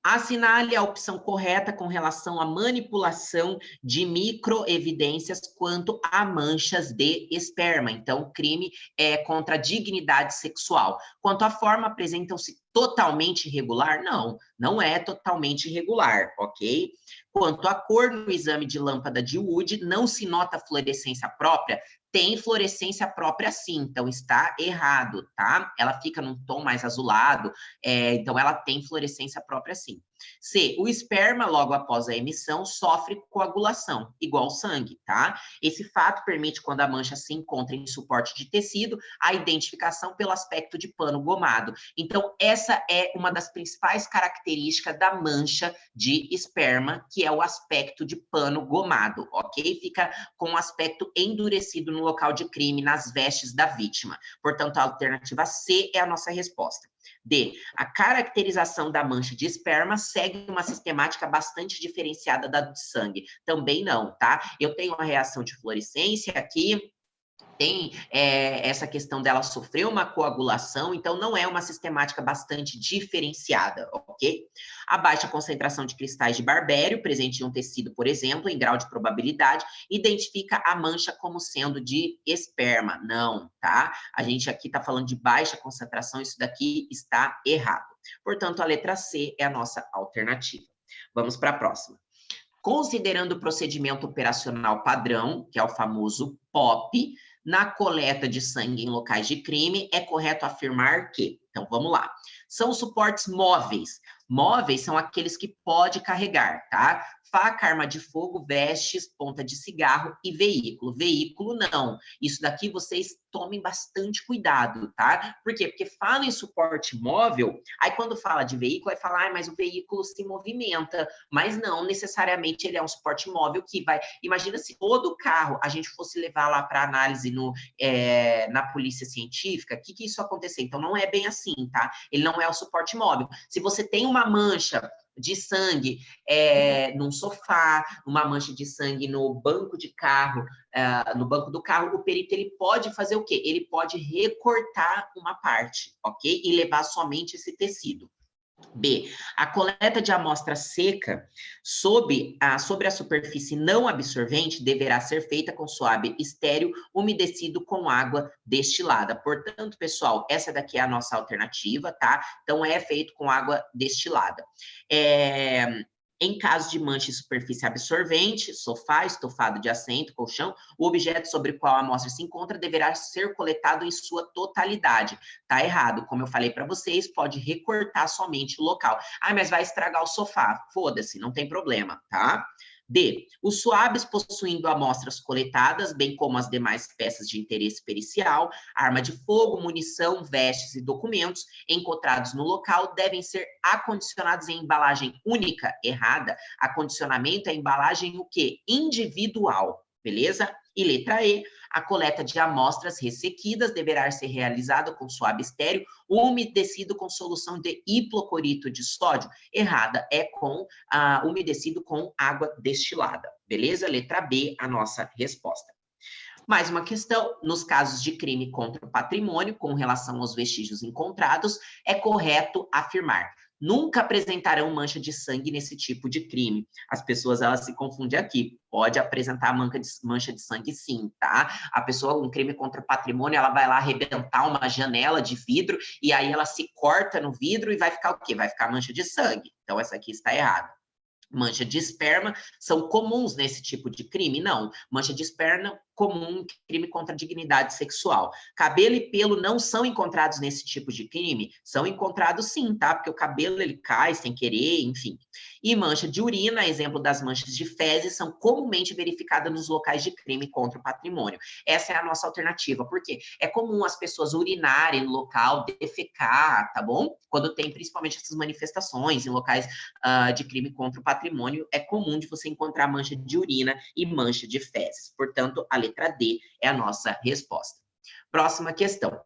Assinale a opção correta com relação à manipulação de microevidências quanto a manchas de esperma. Então, o crime é contra a dignidade sexual. Quanto à forma, apresentam-se totalmente irregular? Não, não é totalmente irregular, ok? Quanto à cor, no exame de lâmpada de Wood, não se nota fluorescência própria? Tem fluorescência própria sim, então está errado, tá? Ela fica num tom mais azulado, então ela tem fluorescência própria sim. C, o esperma, logo após a emissão, sofre coagulação, igual o sangue, tá? Esse fato permite, quando a mancha se encontra em suporte de tecido, a identificação pelo aspecto de pano gomado. Então, essa é uma das principais características da mancha de esperma, que é o aspecto de pano gomado, ok? Fica com um aspecto endurecido no local de crime, nas vestes da vítima. Portanto, a alternativa C é a nossa resposta. D, a caracterização da mancha de esperma segue uma sistemática bastante diferenciada da do sangue. Também não, tá? Eu tenho uma reação de fluorescência aqui, tem essa questão dela sofrer uma coagulação, então não é uma sistemática bastante diferenciada, ok? A baixa concentração de cristais de barbério presente em um tecido, por exemplo, em grau de probabilidade, identifica a mancha como sendo de esperma. Não, tá? A gente aqui está falando de baixa concentração, isso daqui está errado. Portanto, a letra C é a nossa alternativa. Vamos para a próxima. Considerando o procedimento operacional padrão, que é o famoso POP, na coleta de sangue em locais de crime, é correto afirmar que, então vamos lá, são suportes móveis. Móveis são aqueles que pode carregar, tá? Faca, arma de fogo, vestes, ponta de cigarro e veículo. Veículo não. Isso daqui vocês tomem bastante cuidado, tá? Por quê? Porque fala em suporte móvel, aí quando fala de veículo, vai falar, mas o veículo se movimenta, mas não necessariamente ele é um suporte móvel que vai... Imagina se todo carro a gente fosse levar lá para análise na polícia científica, o que isso acontecer? Então não é bem assim, tá? Ele não é o suporte móvel. Se você tem uma mancha de sangue num sofá, uma mancha de sangue no banco de carro, no banco do carro, o perito ele pode fazer o quê? Ele pode recortar uma parte, ok? E levar somente esse tecido. B. A coleta de amostra seca sobre a superfície não absorvente deverá ser feita com suave estéril umedecido com água destilada. Portanto, pessoal, essa daqui é a nossa alternativa, tá? Então, é feito com água destilada. Em caso de mancha em superfície absorvente, sofá, estofado de assento, colchão, o objeto sobre o qual a amostra se encontra deverá ser coletado em sua totalidade. Tá errado. Como eu falei para vocês, pode recortar somente o local. Ah, mas vai estragar o sofá. Foda-se, não tem problema, tá? D. Os suaves possuindo amostras coletadas, bem como as demais peças de interesse pericial, arma de fogo, munição, vestes e documentos encontrados no local devem ser acondicionados em embalagem única. Errada. Acondicionamento é embalagem o quê? Individual. Beleza? E letra E, a coleta de amostras ressequidas deverá ser realizada com suave estéril, umedecido com solução de hipoclorito de sódio. Errada, é com umedecido com água destilada. Beleza? Letra B, a nossa resposta. Mais uma questão, nos casos de crime contra o patrimônio, com relação aos vestígios encontrados, é correto afirmar: nunca apresentarão mancha de sangue nesse tipo de crime. As pessoas, elas se confundem aqui. Pode apresentar mancha de sangue, sim, tá? A pessoa, um crime contra o patrimônio, ela vai lá arrebentar uma janela de vidro e aí ela se corta no vidro e vai ficar o quê? Vai ficar mancha de sangue. Então, essa aqui está errada. Mancha de esperma são comuns nesse tipo de crime? Não. Mancha de esperma comum, crime contra a dignidade sexual. Cabelo e pelo não são encontrados nesse tipo de crime? São encontrados sim, tá? Porque o cabelo ele cai sem querer, enfim. E mancha de urina, exemplo das manchas de fezes, são comumente verificadas nos locais de crime contra o patrimônio. Essa é a nossa alternativa, porque é comum as pessoas urinarem no local, defecar, tá bom? Quando tem principalmente essas manifestações em locais de crime contra o patrimônio, é comum de você encontrar mancha de urina e mancha de fezes. Portanto, a letra D é a nossa resposta. Próxima questão.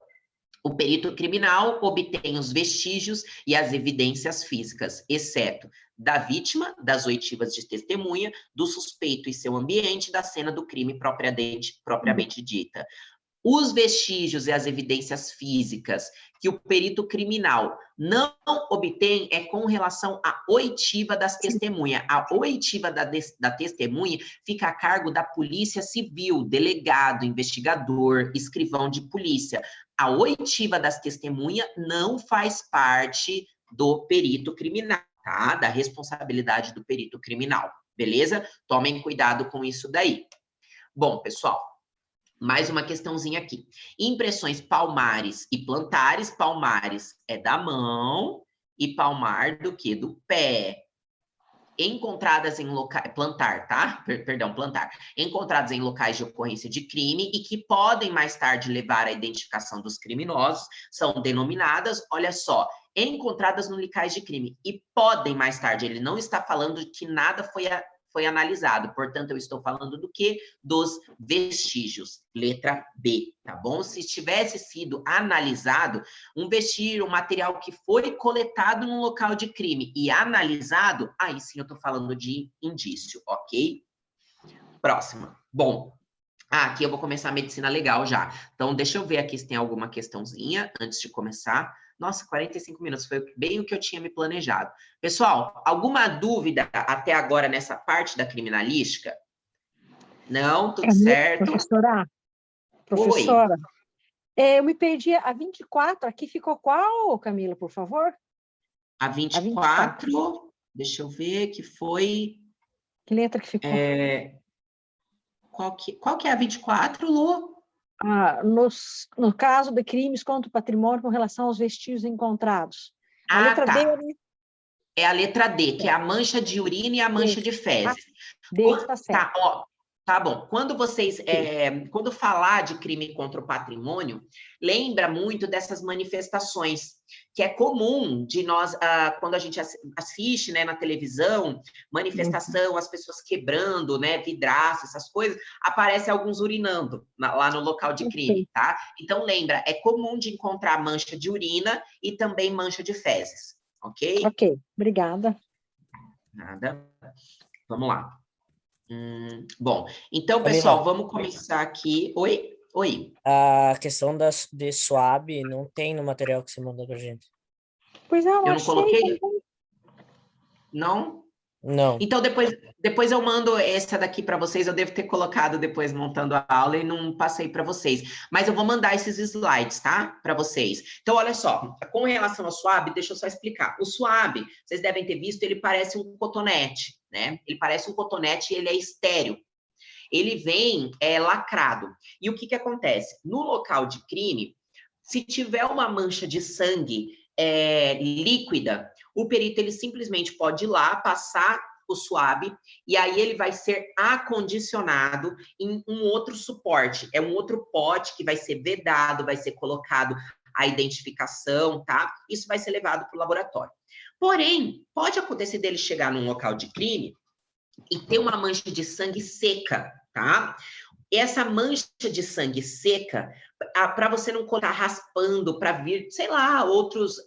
O perito criminal obtém os vestígios e as evidências físicas, exceto da vítima, das oitivas de testemunha, do suspeito e seu ambiente, da cena do crime propriamente dita. Os vestígios e as evidências físicas que o perito criminal não obtém é com relação à oitiva das testemunhas. A oitiva da testemunha fica a cargo da Polícia Civil, delegado, investigador, escrivão de polícia. A oitiva das testemunhas não faz parte do perito criminal, tá? Da responsabilidade do perito criminal, beleza? Tomem cuidado com isso daí. Bom, pessoal, mais uma questãozinha aqui. Impressões palmares e plantares. Palmares é da mão e palmar do que? Do pé. Encontradas em locais... Plantar, tá? Perdão, plantar. Encontradas em locais de ocorrência de crime e que podem mais tarde levar à identificação dos criminosos, são denominadas, olha só, encontradas no locais de crime e podem mais tarde. Ele não está falando que nada foi analisado. Portanto, eu estou falando do quê? Dos vestígios. Letra B, tá bom? Se tivesse sido analisado, um vestígio, um material que foi coletado no local de crime e analisado, aí sim eu estou falando de indício, ok? Próxima. Bom, Ah, aqui eu vou começar a medicina legal já. Então, deixa eu ver aqui se tem alguma questãozinha antes de começar. Nossa, 45 minutos, foi bem o que eu tinha me planejado. Pessoal, alguma dúvida até agora nessa parte da criminalística? Não, tudo certo. Professora, Oi, eu me perdi. A 24, aqui ficou qual, Camila, por favor? a A 24. 24, deixa eu ver, que foi... Que letra que ficou? Qual que é a 24, Lu? No caso de crimes contra o patrimônio com relação aos vestígios encontrados. A Ah, letra D, tá. né? É a letra D, que é a mancha de urina e a mancha de fezes. D está certo. Tá, ó, tá bom. Quando vocês, quando falar de crime contra o patrimônio, lembra muito dessas manifestações, que é comum de nós, quando a gente assiste, né, na televisão, manifestação, as pessoas quebrando, né, vidraço, essas coisas, aparece alguns urinando lá no local de crime, tá? Então, lembra, é comum de encontrar mancha de urina e também mancha de fezes, ok? Ok, obrigada. Nada. Vamos lá. Bom, então, Camila. pessoal, vamos começar aqui. Oi? Oi. A questão de swab não tem no material que você mandou pra gente. Pois é, eu Eu não achei. coloquei? Não? Não. Então, depois eu mando essa daqui para vocês. Eu devo ter colocado depois montando a aula e não passei para vocês. Mas eu vou mandar esses slides, tá? Para vocês. Então, olha só. Com relação ao swab, deixa eu só explicar. O swab, vocês devem ter visto, ele parece um cotonete, né? Ele parece um cotonete e ele é estéreo. Ele vem lacrado. E o que que acontece? No local de crime, se tiver uma mancha de sangue líquida, o perito ele simplesmente pode ir lá, passar o swab, e aí ele vai ser acondicionado em um outro suporte. É um outro pote que vai ser vedado, vai ser colocado a identificação, tá? Isso vai ser levado para o laboratório. Porém, pode acontecer dele chegar num local de crime e ter uma mancha de sangue seca, tá? Essa mancha de sangue seca, para você não estar raspando, para vir, sei lá, outros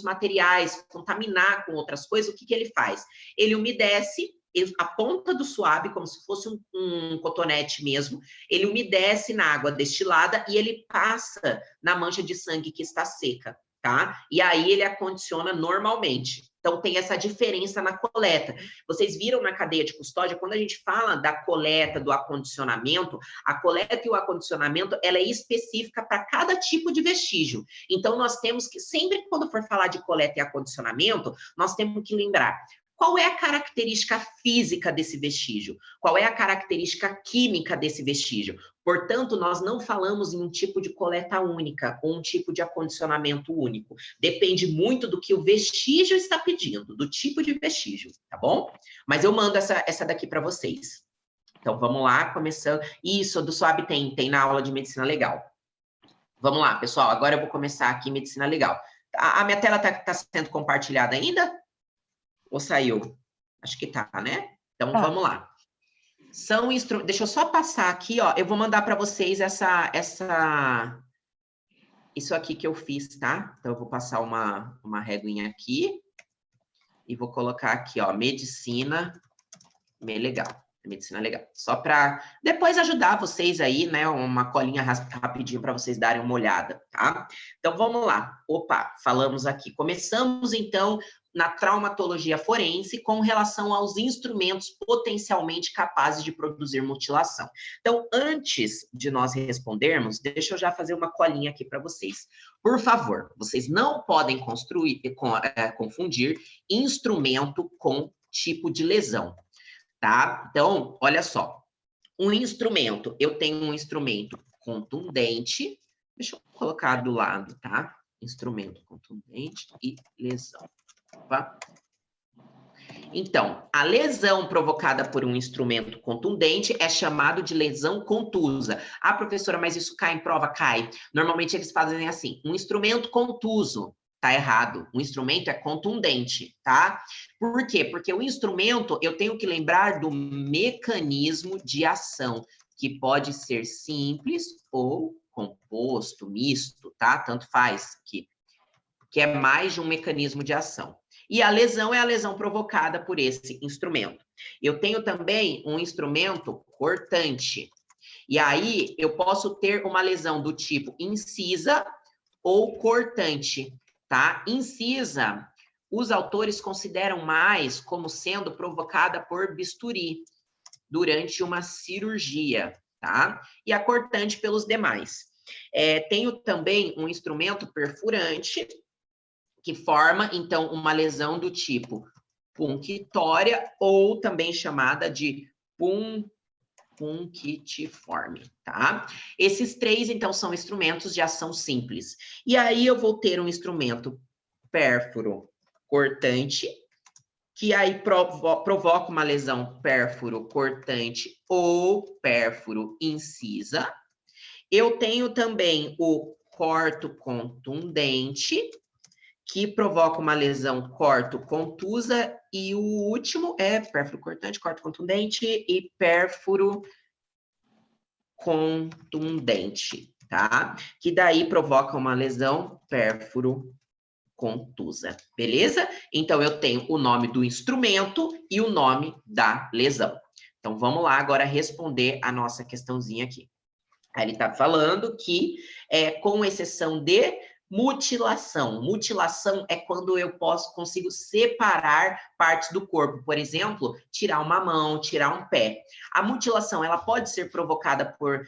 materiais, contaminar com outras coisas, o que que ele faz? Ele umedece a ponta do swab, como se fosse um cotonete mesmo, ele umedece na água destilada e ele passa na mancha de sangue que está seca, tá? E aí ele acondiciona normalmente. Então, tem essa diferença na coleta. Vocês viram na cadeia de custódia, quando a gente fala da coleta, do acondicionamento, a coleta e o acondicionamento, ela é específica para cada tipo de vestígio. Então, nós temos que, sempre quando for falar de coleta e acondicionamento, nós temos que lembrar qual é a característica física desse vestígio, qual é a característica química desse vestígio. Portanto, nós não falamos em um tipo de coleta única ou um tipo de acondicionamento único. Depende muito do que o vestígio está pedindo, do tipo de vestígio, tá bom? Mas eu mando essa daqui para vocês. Então, vamos lá, começando. Isso, do SWAB tem na aula de medicina legal. Vamos lá, pessoal, agora eu vou começar aqui medicina legal. A minha tela tá sendo compartilhada ainda? Ou saiu? Acho que tá, né? Então, vamos lá. São instrumentos... Deixa eu só passar aqui, ó. Eu vou mandar para vocês isso aqui que eu fiz, tá? Então, eu vou passar uma reguinha aqui e vou colocar aqui, ó, medicina legal. Medicina legal. Só para depois ajudar vocês aí, né? Uma colinha rapidinho para vocês darem uma olhada, tá? Então, vamos lá. Opa, falamos aqui. Começamos, então, na traumatologia forense com relação aos instrumentos potencialmente capazes de produzir mutilação. Então, antes de nós respondermos, deixa eu já fazer uma colinha aqui para vocês. Por favor, vocês não podem confundir instrumento com tipo de lesão, tá? Então, olha só. Um instrumento, eu tenho um instrumento contundente, deixa eu colocar do lado, tá? Instrumento contundente e lesão. Opa. Então, a lesão provocada por um instrumento contundente é chamado de lesão contusa. Ah, professora, mas isso cai em prova? Cai. Normalmente eles fazem assim, um instrumento contuso. Tá errado. O instrumento é contundente, tá? Por quê? Porque o instrumento, eu tenho que lembrar do mecanismo de ação, que pode ser simples ou composto, misto, tá? Tanto faz, que é mais de um mecanismo de ação. E a lesão é a lesão provocada por esse instrumento. Eu tenho também um instrumento cortante. E aí, eu posso ter uma lesão do tipo incisa ou cortante, tá? Incisa, os autores consideram mais como sendo provocada por bisturi durante uma cirurgia, tá? E a cortante pelos demais. Tenho também um instrumento perfurante que forma, então, uma lesão do tipo punctória ou também chamada de punctiforme, tá? Esses três, então, são instrumentos de ação simples. E aí eu vou ter um instrumento pérfuro cortante, que aí provoca uma lesão pérfuro cortante ou pérfuro incisa. Eu tenho também o corto contundente, que provoca uma lesão corto-contusa, e o último é pérfuro cortante, corto contundente e pérfuro contundente, tá? Que daí provoca uma lesão pérfuro contusa, beleza? Então, eu tenho o nome do instrumento e o nome da lesão. Então, vamos lá agora responder a nossa questãozinha aqui. Aí ele está falando que, com exceção de mutilação. Mutilação é quando eu consigo separar partes do corpo. Por exemplo, tirar uma mão, tirar um pé. A mutilação, ela pode ser provocada por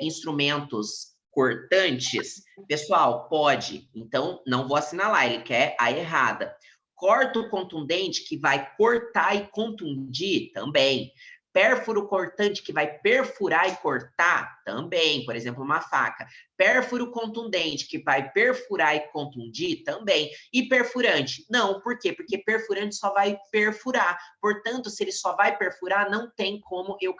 instrumentos cortantes? Pessoal, pode. Então, não vou assinalar, ele quer a errada. Corto contundente, que vai cortar e contundir? Também. Pérfuro cortante, que vai perfurar e cortar? Também, por exemplo, uma faca. Pérfuro contundente, que vai perfurar e contundir? Também. E perfurante? Não, por quê? Porque perfurante só vai perfurar. Portanto, se ele só vai perfurar, não tem como eu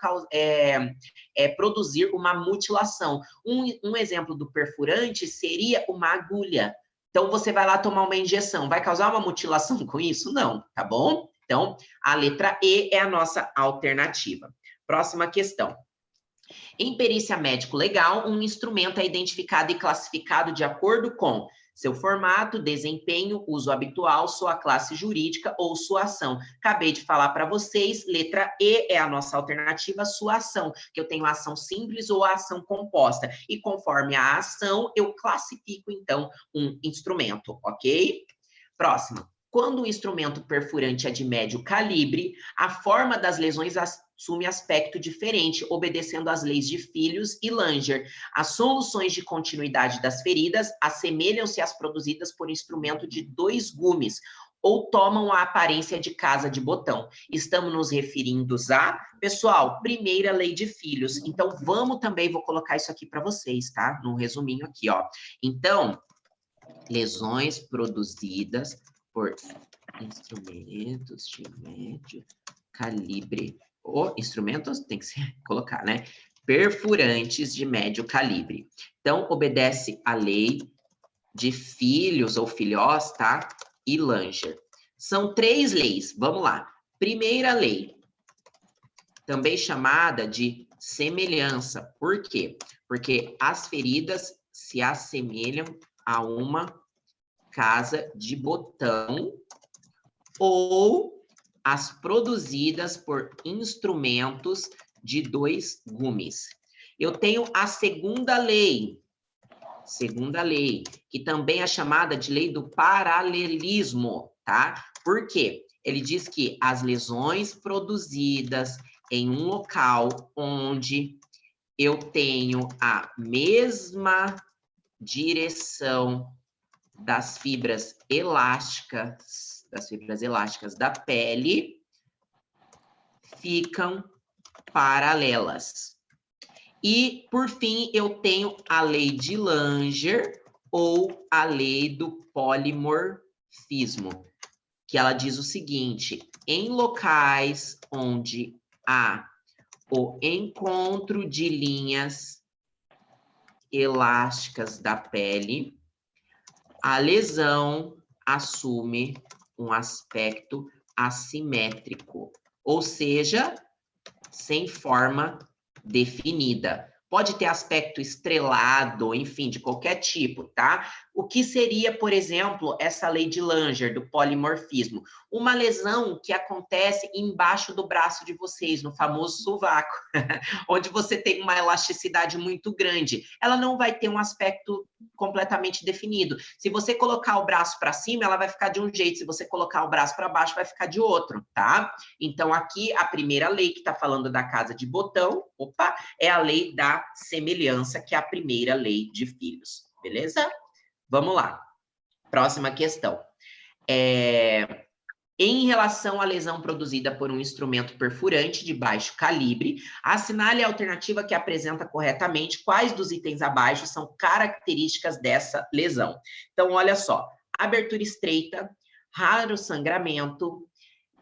produzir uma mutilação. Um exemplo do perfurante seria uma agulha. Então, você vai lá tomar uma injeção. Vai causar uma mutilação com isso? Não, tá bom? Então, a letra E é a nossa alternativa. Próxima questão. Em perícia médico-legal, um instrumento é identificado e classificado de acordo com seu formato, desempenho, uso habitual, sua classe jurídica ou sua ação. Acabei de falar para vocês, letra E é a nossa alternativa, sua ação, que eu tenho a ação simples ou a ação composta. E conforme a ação, eu classifico, então, um instrumento, ok? Próximo. Quando o instrumento perfurante é de médio calibre, a forma das lesões assume aspecto diferente, obedecendo às leis de Filhos e Langer. As soluções de continuidade das feridas assemelham-se às produzidas por instrumento de 2 gumes, ou tomam a aparência de casa de botão. Estamos nos referindo a, pessoal, primeira lei de Filhos. Então, vou colocar isso aqui para vocês, tá? Num resuminho aqui, ó. Então, lesões produzidas por instrumentos de médio calibre. Ou instrumentos, tem que ser colocar, né? Perfurantes de médio calibre. Então, obedece à lei de Filhos ou Filhós, tá? E Langer. São 3 leis. Vamos lá. Primeira lei, também chamada de semelhança. Por quê? Porque as feridas se assemelham a uma casa de botão ou as produzidas por instrumentos de 2 gumes. Eu tenho a segunda lei, que também é chamada de lei do paralelismo, tá? Por quê? Ele diz que as lesões produzidas em um local onde eu tenho a mesma direção das fibras elásticas da pele ficam paralelas. E, por fim, eu tenho a lei de Langer ou a lei do polimorfismo, que ela diz o seguinte: em locais onde há o encontro de linhas elásticas da pele, a lesão assume um aspecto assimétrico, ou seja, sem forma definida. Pode ter aspecto estrelado, enfim, de qualquer tipo, tá? O que seria, por exemplo, essa lei de Langer, do polimorfismo? Uma lesão que acontece embaixo do braço de vocês, no famoso sovaco, onde você tem uma elasticidade muito grande. Ela não vai ter um aspecto completamente definido. Se você colocar o braço para cima, ela vai ficar de um jeito. Se você colocar o braço para baixo, vai ficar de outro, tá? Então, aqui, a primeira lei que está falando da casa de botão, é a lei da semelhança, que é a primeira lei de Filhos, beleza? Vamos lá. Próxima questão. Em relação à lesão produzida por um instrumento perfurante de baixo calibre, assinale a alternativa que apresenta corretamente quais dos itens abaixo são características dessa lesão. Então, olha só. Abertura estreita, raro sangramento,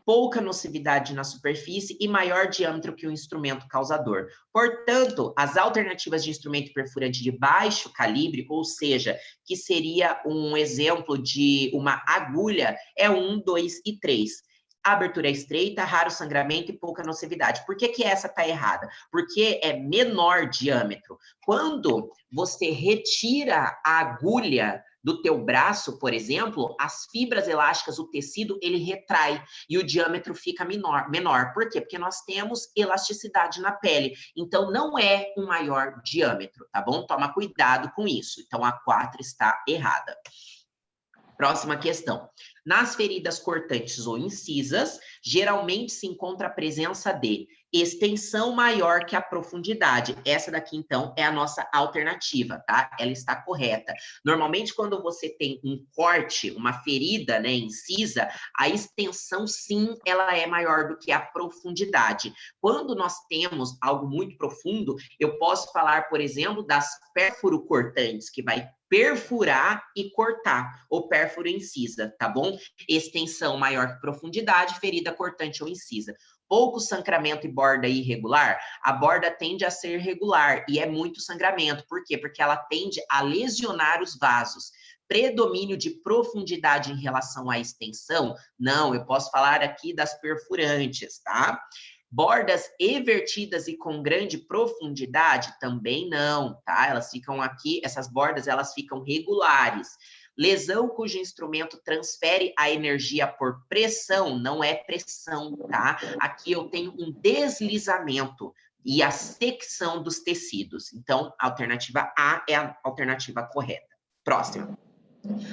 pouca nocividade na superfície e maior diâmetro que o instrumento causador. Portanto, as alternativas de instrumento perfurante de baixo calibre, ou seja, que seria um exemplo de uma agulha, é 1, 2 e 3. Abertura estreita, raro sangramento e pouca nocividade. Por que essa está errada? Porque é menor diâmetro. Quando você retira a agulha do teu braço, por exemplo, as fibras elásticas, o tecido, ele retrai e o diâmetro fica menor. Por quê? Porque nós temos elasticidade na pele. Então, não é um maior diâmetro, tá bom? Toma cuidado com isso. Então, a 4 está errada. Próxima questão. Nas feridas cortantes ou incisas, geralmente se encontra a presença de extensão maior que a profundidade. Essa daqui, então, é a nossa alternativa, tá? Ela está correta. Normalmente, quando você tem um corte, uma ferida, né, incisa, a extensão, sim, ela é maior do que a profundidade. Quando nós temos algo muito profundo, eu posso falar, por exemplo, das pérfuro-cortantes, que vai perfurar e cortar, ou pérfuro incisa, tá bom? Extensão maior que profundidade, ferida cortante ou incisa. Pouco sangramento e borda irregular, a borda tende a ser regular e é muito sangramento. Por quê? Porque ela tende a lesionar os vasos. Predomínio de profundidade em relação à extensão? Não, eu posso falar aqui das perfurantes, tá? Bordas evertidas e com grande profundidade? Também não, tá? Elas ficam aqui, essas bordas, elas ficam regulares. Lesão cujo instrumento transfere a energia por pressão, não é pressão, tá? Aqui eu tenho um deslizamento e a secção dos tecidos. Então, a alternativa A é a alternativa correta. Próxima.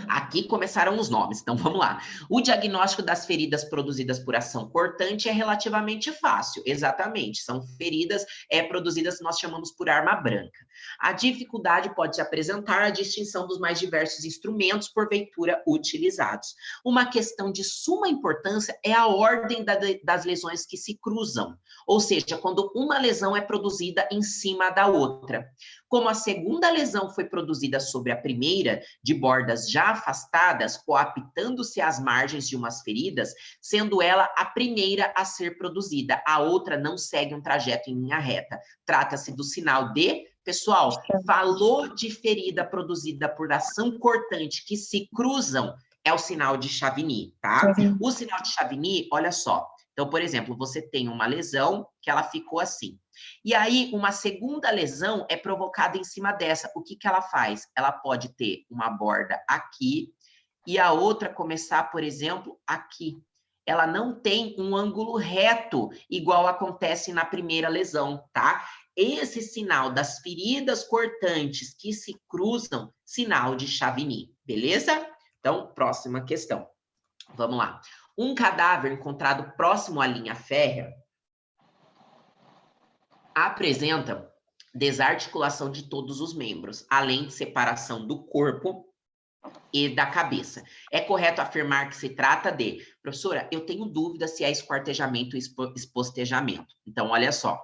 Aqui começaram os nomes, então vamos lá. O diagnóstico das feridas produzidas por ação cortante é relativamente fácil, exatamente. São feridas produzidas que nós chamamos por arma branca. A dificuldade pode se apresentar a distinção dos mais diversos instrumentos porventura utilizados. Uma questão de suma importância é a ordem das lesões que se cruzam, ou seja, quando uma lesão é produzida em cima da outra. Como a segunda lesão foi produzida sobre a primeira, de bordas já afastadas, coaptando-se às margens de umas feridas, sendo ela a primeira a ser produzida, a outra não segue um trajeto em linha reta. Trata-se do sinal de... Pessoal, falou de ferida produzida por ação cortante que se cruzam, é o sinal de Chavigny, tá? O sinal de Chavigny, olha só. Então, por exemplo, você tem uma lesão que ela ficou assim. E aí, uma segunda lesão é provocada em cima dessa. O que ela faz? Ela pode ter uma borda aqui e a outra começar, por exemplo, aqui. Ela não tem um ângulo reto, igual acontece na primeira lesão, tá? Esse sinal das feridas cortantes que se cruzam, sinal de Chavigny, beleza? Então, próxima questão. Vamos lá. Um cadáver encontrado próximo à linha férrea apresenta desarticulação de todos os membros, além de separação do corpo e da cabeça. É correto afirmar que se trata de... Professora, eu tenho dúvida se é esquartejamento ou espostejamento. Então, olha só.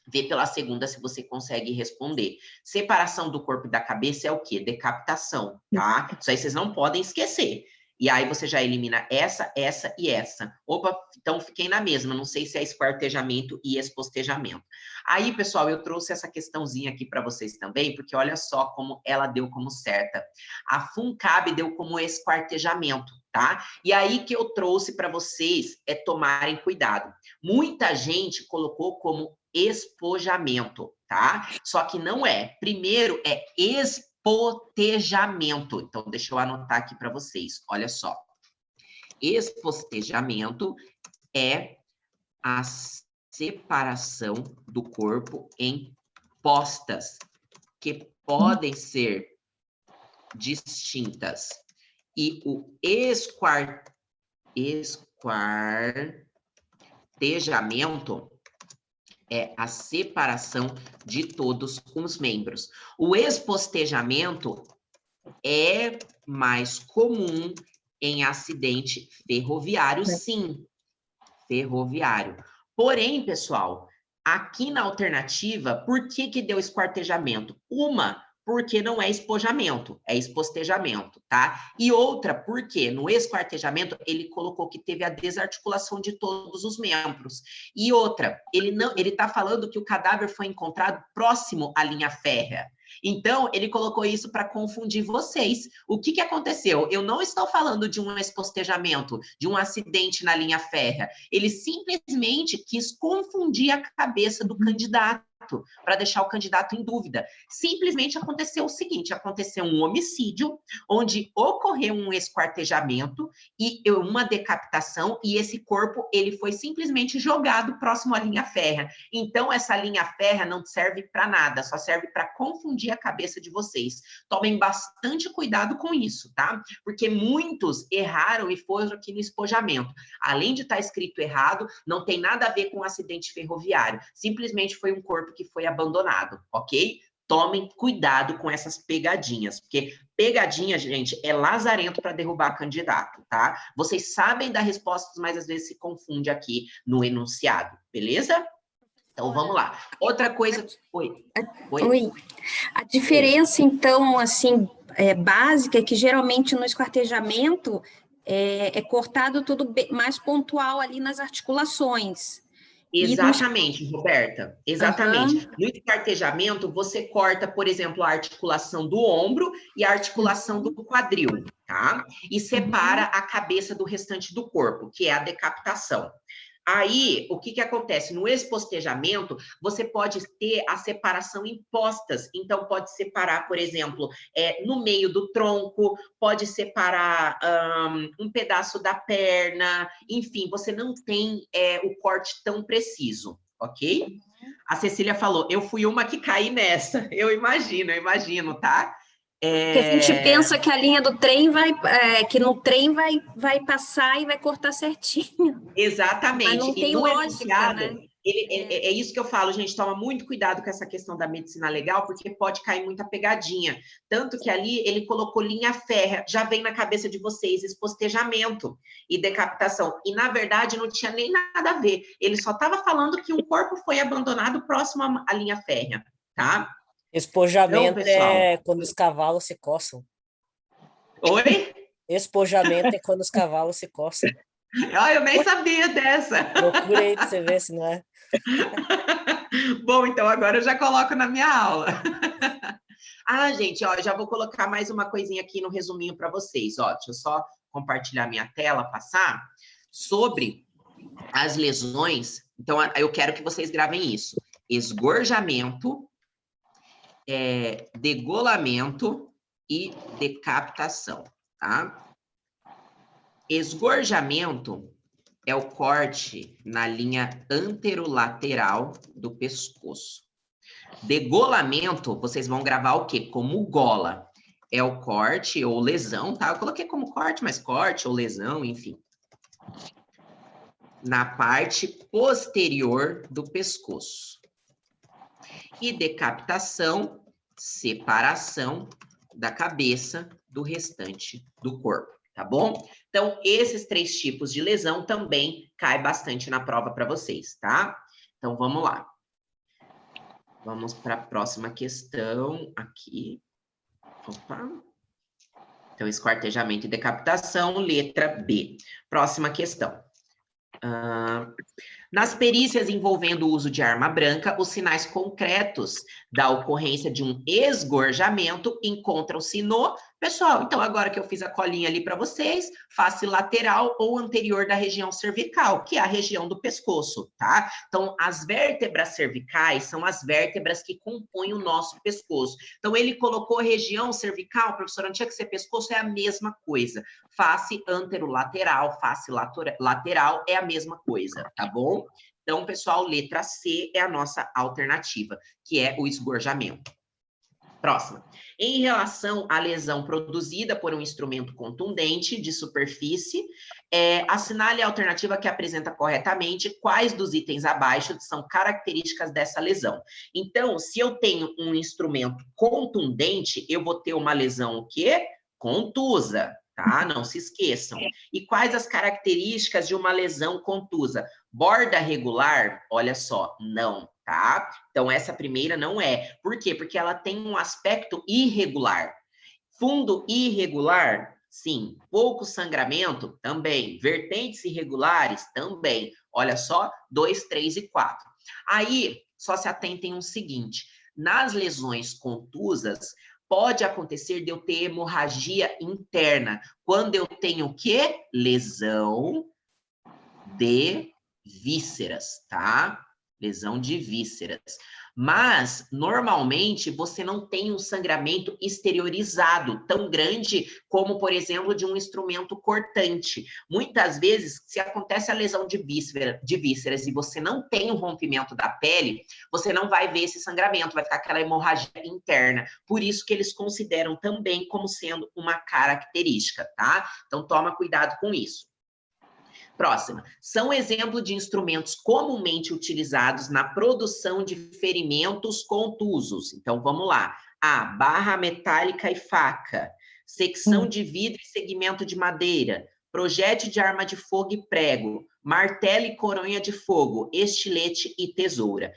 Vê pela segunda se você consegue responder. Separação do corpo e da cabeça é o quê? Decapitação, tá? Isso aí vocês não podem esquecer. E aí você já elimina essa, essa e essa. Opa, então fiquei na mesma. Não sei se é esquartejamento e espostejamento. Aí, pessoal, eu trouxe essa questãozinha aqui para vocês também, porque olha só como ela deu como certa. A FUNCAB deu como esquartejamento, tá? E aí que eu trouxe para vocês tomarem cuidado. Muita gente colocou como espojamento, tá? Só que não é. Primeiro é Espostejamento. Então, deixa eu anotar aqui para vocês. Olha só. Espostejamento é a separação do corpo em postas, que podem ser distintas. E o esquartejamento é a separação de todos os membros. O espostejamento é mais comum em acidente ferroviário, sim. Ferroviário. Porém, pessoal, aqui na alternativa, por que que deu esquartejamento? Uma, porque não é espojamento, é espostejamento, tá? E outra, porque no esquartejamento ele colocou que teve a desarticulação de todos os membros. E outra, ele tá falando que o cadáver foi encontrado próximo à linha férrea. Então, ele colocou isso para confundir vocês. O que que aconteceu? Eu não estou falando de um espostejamento, de um acidente na linha férrea. Ele simplesmente quis confundir a cabeça do candidato, para deixar o candidato em dúvida. Simplesmente aconteceu o seguinte, aconteceu um homicídio, onde ocorreu um esquartejamento e uma decapitação, e esse corpo, ele foi simplesmente jogado próximo à linha férrea. Então, essa linha férrea não serve para nada, só serve para confundir a cabeça de vocês. Tomem bastante cuidado com isso, tá? Porque muitos erraram e foram aqui no espojamento. Além de estar escrito errado, não tem nada a ver com um acidente ferroviário. Simplesmente foi um corpo que foi abandonado, ok? Tomem cuidado com essas pegadinhas, porque pegadinha, gente, é lazarento para derrubar candidato, tá? Vocês sabem dar respostas, mas às vezes se confunde aqui no enunciado, beleza? Então, vamos lá. Outra coisa... Oi. Oi. A diferença, então, assim, básica é que geralmente no esquartejamento é cortado tudo mais pontual ali nas articulações. Exatamente, Roberta, exatamente. No esquartejamento, você corta, por exemplo, a articulação do ombro e a articulação do quadril, tá? E separa a cabeça do restante do corpo, que é a decapitação. Aí, o que que acontece? No espostejamento, você pode ter a separação em postas. Então, pode separar, por exemplo, no meio do tronco, pode separar um pedaço da perna, enfim, você não tem o corte tão preciso, ok? A Cecília falou, eu fui uma que caí nessa. Eu imagino, tá? Porque a gente pensa que a linha do trem que no trem vai passar e vai cortar certinho. Exatamente. Mas não tem lógica, né? É isso que eu falo, gente, toma muito cuidado com essa questão da medicina legal, porque pode cair muita pegadinha. Tanto que ali ele colocou linha férrea, já vem na cabeça de vocês, espostejamento e decapitação. E, na verdade, não tinha nem nada a ver. Ele só estava falando que um corpo foi abandonado próximo à linha férrea, tá? Espojamento então, pessoal, é quando os cavalos se coçam. Oi? Espojamento é quando os cavalos se coçam. Eu nem sabia dessa. Procura aí pra você ver se não é. Bom, então agora eu já coloco na minha aula. Gente, ó, já vou colocar mais uma coisinha aqui no resuminho para vocês. Ó, deixa eu só compartilhar minha tela, passar, sobre as lesões. Então, eu quero que vocês gravem isso. Esgorjamento, degolamento e decapitação, tá? Esgorjamento é o corte na linha anterolateral do pescoço. Degolamento, vocês vão gravar o quê? Como gola. É o corte ou lesão, tá? Eu coloquei como corte, mas corte ou lesão, enfim. Na parte posterior do pescoço. E decapitação, separação da cabeça do restante do corpo. Tá bom? Então, esses 3 tipos de lesão também caem bastante na prova para vocês, tá? Então, vamos lá. Vamos para a próxima questão aqui. Opa. Então, esquartejamento e decapitação, letra B. Próxima questão. Nas perícias envolvendo o uso de arma branca, os sinais concretos da ocorrência de um esgorjamento encontram-se no... Pessoal, então agora que eu fiz a colinha ali para vocês, face lateral ou anterior da região cervical, que é a região do pescoço, tá? Então, as vértebras cervicais são as vértebras que compõem o nosso pescoço. Então, ele colocou região cervical, professora, não tinha que ser pescoço, é a mesma coisa. Face anterolateral, face lateral é a mesma coisa, tá bom? Então, pessoal, letra C é a nossa alternativa, que é o esgorjamento. Próxima. Em relação à lesão produzida por um instrumento contundente de superfície, assinale a alternativa que apresenta corretamente quais dos itens abaixo são características dessa lesão. Então, se eu tenho um instrumento contundente, eu vou ter uma lesão o quê? Contusa, tá? Não se esqueçam. E quais as características de uma lesão contusa? Borda regular? Olha só, não. Tá? Então, essa primeira não é. Por quê? Porque ela tem um aspecto irregular. Fundo irregular? Sim. Pouco sangramento? Também. Vertentes irregulares? Também. Olha só, 2, 3 e 4. Aí, só se atentem o seguinte. Nas lesões contusas, pode acontecer de eu ter hemorragia interna. Quando eu tenho o quê? Lesão de vísceras, tá? Lesão de vísceras. Mas, normalmente, você não tem um sangramento exteriorizado tão grande como, por exemplo, de um instrumento cortante. Muitas vezes, se acontece a lesão de vísceras e você não tem o rompimento da pele, você não vai ver esse sangramento, vai ficar aquela hemorragia interna. Por isso que eles consideram também como sendo uma característica, tá? Então, toma cuidado com isso. Próxima. São exemplos de instrumentos comumente utilizados na produção de ferimentos contusos. Então, vamos lá. A. Barra metálica e faca. Secção de vidro e segmento de madeira. Projétil de arma de fogo e prego. Martelo e coronha de fogo. Estilete e tesoura.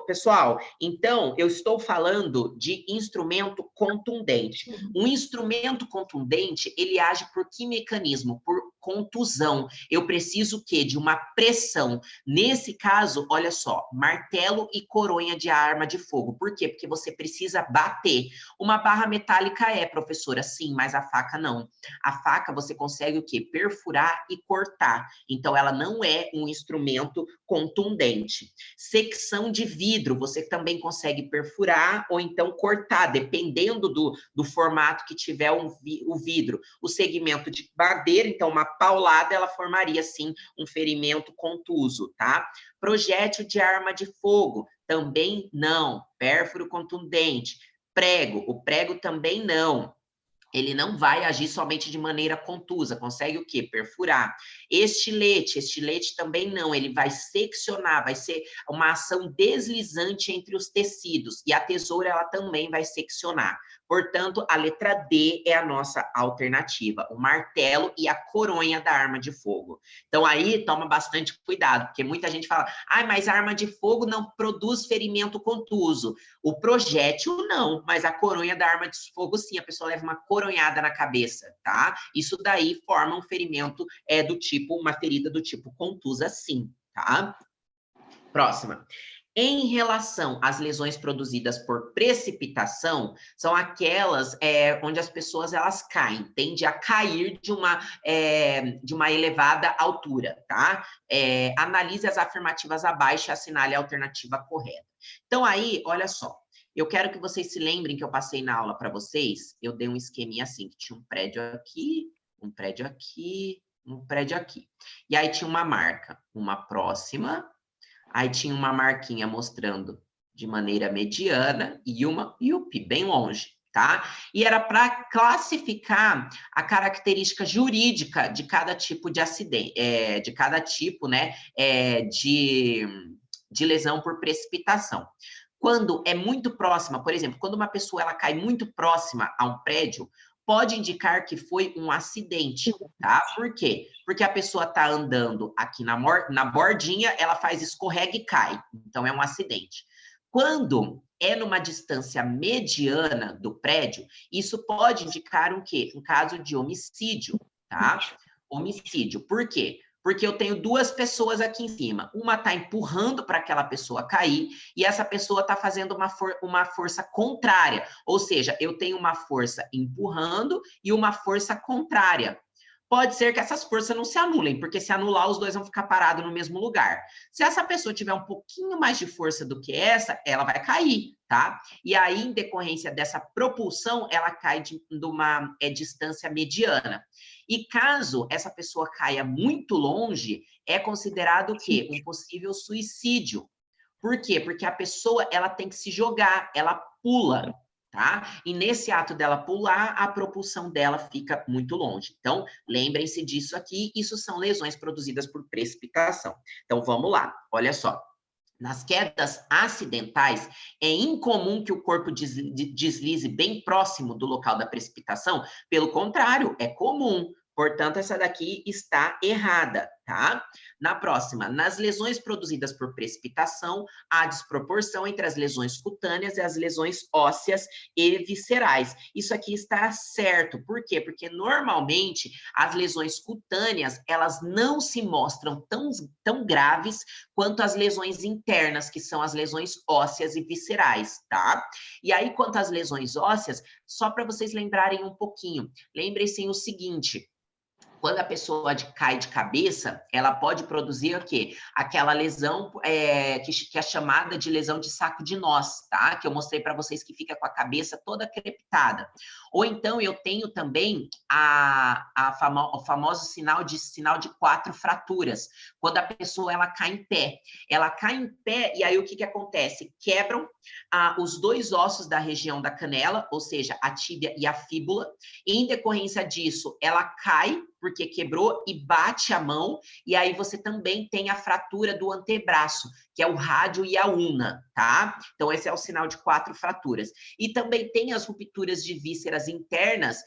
Pessoal, então, eu estou falando de instrumento contundente. Um instrumento contundente, ele age por que mecanismo? Por contusão. Eu preciso o quê? De uma pressão. Nesse caso, olha só, martelo e coronha de arma de fogo. Por quê? Porque você precisa bater. Uma barra metálica professora, sim, mas a faca não. A faca você consegue o quê? Perfurar e cortar. Então, ela não é um instrumento contundente. Secção de vidro, você também consegue perfurar ou então cortar, dependendo do formato que tiver o vidro. O segmento de madeira, então, uma paulada, ela formaria, sim, um ferimento contuso, tá? Projétil de arma de fogo, também não. Pérfuro contundente. Prego, o prego também não. Ele não vai agir somente de maneira contusa, consegue o quê? Perfurar. Estilete também não, ele vai seccionar, vai ser uma ação deslizante entre os tecidos, e a tesoura, ela também vai seccionar. Portanto, a letra D é a nossa alternativa, o martelo e a coronha da arma de fogo. Então, aí, toma bastante cuidado, porque muita gente fala, mas a arma de fogo não produz ferimento contuso. O projétil, não, mas a coronha da arma de fogo, sim, a pessoa leva uma coronhada na cabeça, tá? Isso daí forma um ferimento do tipo, uma ferida do tipo contusa, sim, tá? Próxima. Em relação às lesões produzidas por precipitação, são aquelas onde as pessoas elas caem, tende a cair de uma elevada altura, tá? Analise as afirmativas abaixo e assinale a alternativa correta. Então, aí, olha só, eu quero que vocês se lembrem que eu passei na aula para vocês, eu dei um esqueminha assim, que tinha um prédio aqui, um prédio aqui, um prédio aqui. E aí tinha uma marca, uma próxima. Aí tinha uma marquinha mostrando de maneira mediana e uma IUP, bem longe, tá? E era para classificar a característica jurídica de cada tipo de acidente, de cada tipo, né, de lesão por precipitação. Quando é muito próxima, por exemplo, quando uma pessoa ela cai muito próxima a um prédio, pode indicar que foi um acidente, tá? Por quê? Porque a pessoa está andando aqui na bordinha, ela faz escorrega e cai. Então, é um acidente. Quando é numa distância mediana do prédio, isso pode indicar um quê? Um caso de homicídio, tá? Homicídio. Por quê? Porque eu tenho duas pessoas aqui em cima. Uma está empurrando para aquela pessoa cair e essa pessoa está fazendo uma força contrária. Ou seja, eu tenho uma força empurrando e uma força contrária. Pode ser que essas forças não se anulem, porque se anular, os dois vão ficar parados no mesmo lugar. Se essa pessoa tiver um pouquinho mais de força do que essa, ela vai cair, tá? E aí, em decorrência dessa propulsão, ela cai de uma distância mediana. E caso essa pessoa caia muito longe, é considerado o quê? Um possível suicídio. Por quê? Porque a pessoa, ela tem que se jogar, ela pula, tá? E nesse ato dela pular, a propulsão dela fica muito longe. Então, lembrem-se disso aqui, isso são lesões produzidas por precipitação. Então, vamos lá, olha só. Nas quedas acidentais, é incomum que o corpo deslize bem próximo do local da precipitação, pelo contrário, é comum. Portanto, essa daqui está errada, tá? Na próxima, nas lesões produzidas por precipitação, há desproporção entre as lesões cutâneas e as lesões ósseas e viscerais. Isso aqui está certo. Por quê? Porque normalmente as lesões cutâneas, elas não se mostram tão graves quanto as lesões internas, que são as lesões ósseas e viscerais, tá? E aí, quanto às lesões ósseas, só para vocês lembrarem um pouquinho, lembrem-se o seguinte: quando a pessoa cai de cabeça, ela pode produzir o quê? Aquela lesão que é chamada de lesão de saco de nós, tá? Que eu mostrei para vocês que fica com a cabeça toda crepitada. Ou então eu tenho também o famoso sinal de 4 fraturas, quando a pessoa ela cai em pé. Ela cai em pé e aí o que acontece? Quebram os 2 ossos da região da canela, ou seja, a tíbia e a fíbula. E em decorrência disso, ela cai, porque quebrou e bate a mão, e aí você também tem a fratura do antebraço, que é o rádio e a ulna, tá? Então, esse é o sinal de 4 fraturas. E também tem as rupturas de vísceras internas,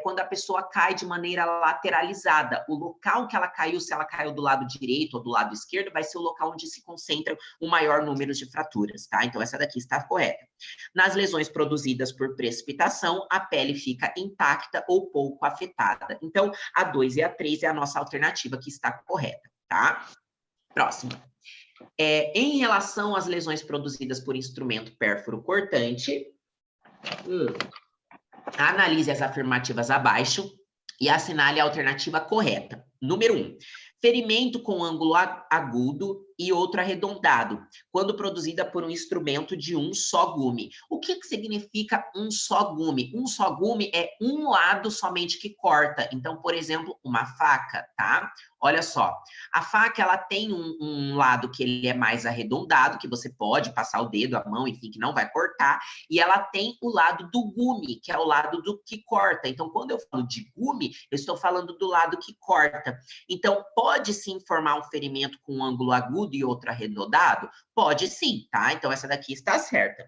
quando a pessoa cai de maneira lateralizada. O local que ela caiu, se ela caiu do lado direito ou do lado esquerdo, vai ser o local onde se concentram o maior número de fraturas, tá? Então, essa daqui está correta. Nas lesões produzidas por precipitação, a pele fica intacta ou pouco afetada. Então, a 2 e a 3 é a nossa alternativa que está correta, tá? Próximo. Em relação às lesões produzidas por instrumento pérfuro cortante, analise as afirmativas abaixo e assinale a alternativa correta. Número 1. Ferimento com ângulo agudo e outro arredondado, quando produzida por um instrumento de um só gume. O que significa um só gume? Um só gume é um lado somente que corta. Então, por exemplo, uma faca, tá? Olha só, a faca, ela tem um lado que ele é mais arredondado, que você pode passar o dedo, a mão, enfim, que não vai cortar, e ela tem o lado do gume, que é o lado do que corta. Então, quando eu falo de gume, eu estou falando do lado que corta. Então, pode sim formar um ferimento com um ângulo agudo e outro arredondado? Pode sim, tá? Então, essa daqui está certa.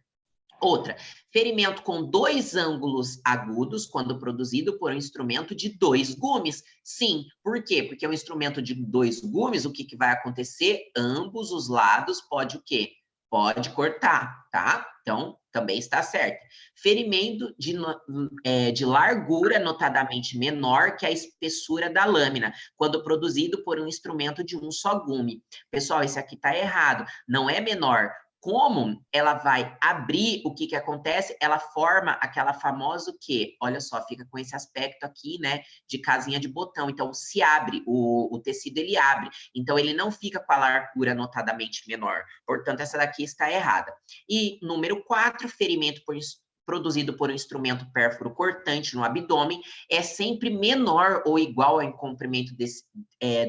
Outra, ferimento com 2 ângulos agudos, quando produzido por um instrumento de 2 gumes. Sim, por quê? Porque um instrumento de 2 gumes, o que vai acontecer? Ambos os lados pode o quê? Pode cortar, tá? Então, também está certo. Ferimento de largura notadamente menor que a espessura da lâmina, quando produzido por um instrumento de um só gume. Pessoal, esse aqui está errado. Não é menor. Como ela vai abrir, o que acontece? Ela forma aquela famosa o quê? Olha só, fica com esse aspecto aqui, né, de casinha de botão. Então, se abre, o tecido ele abre. Então, ele não fica com a largura notadamente menor. Portanto, essa daqui está errada. E número 4, ferimento produzido por um instrumento pérfuro cortante no abdômen é sempre menor ou igual ao comprimento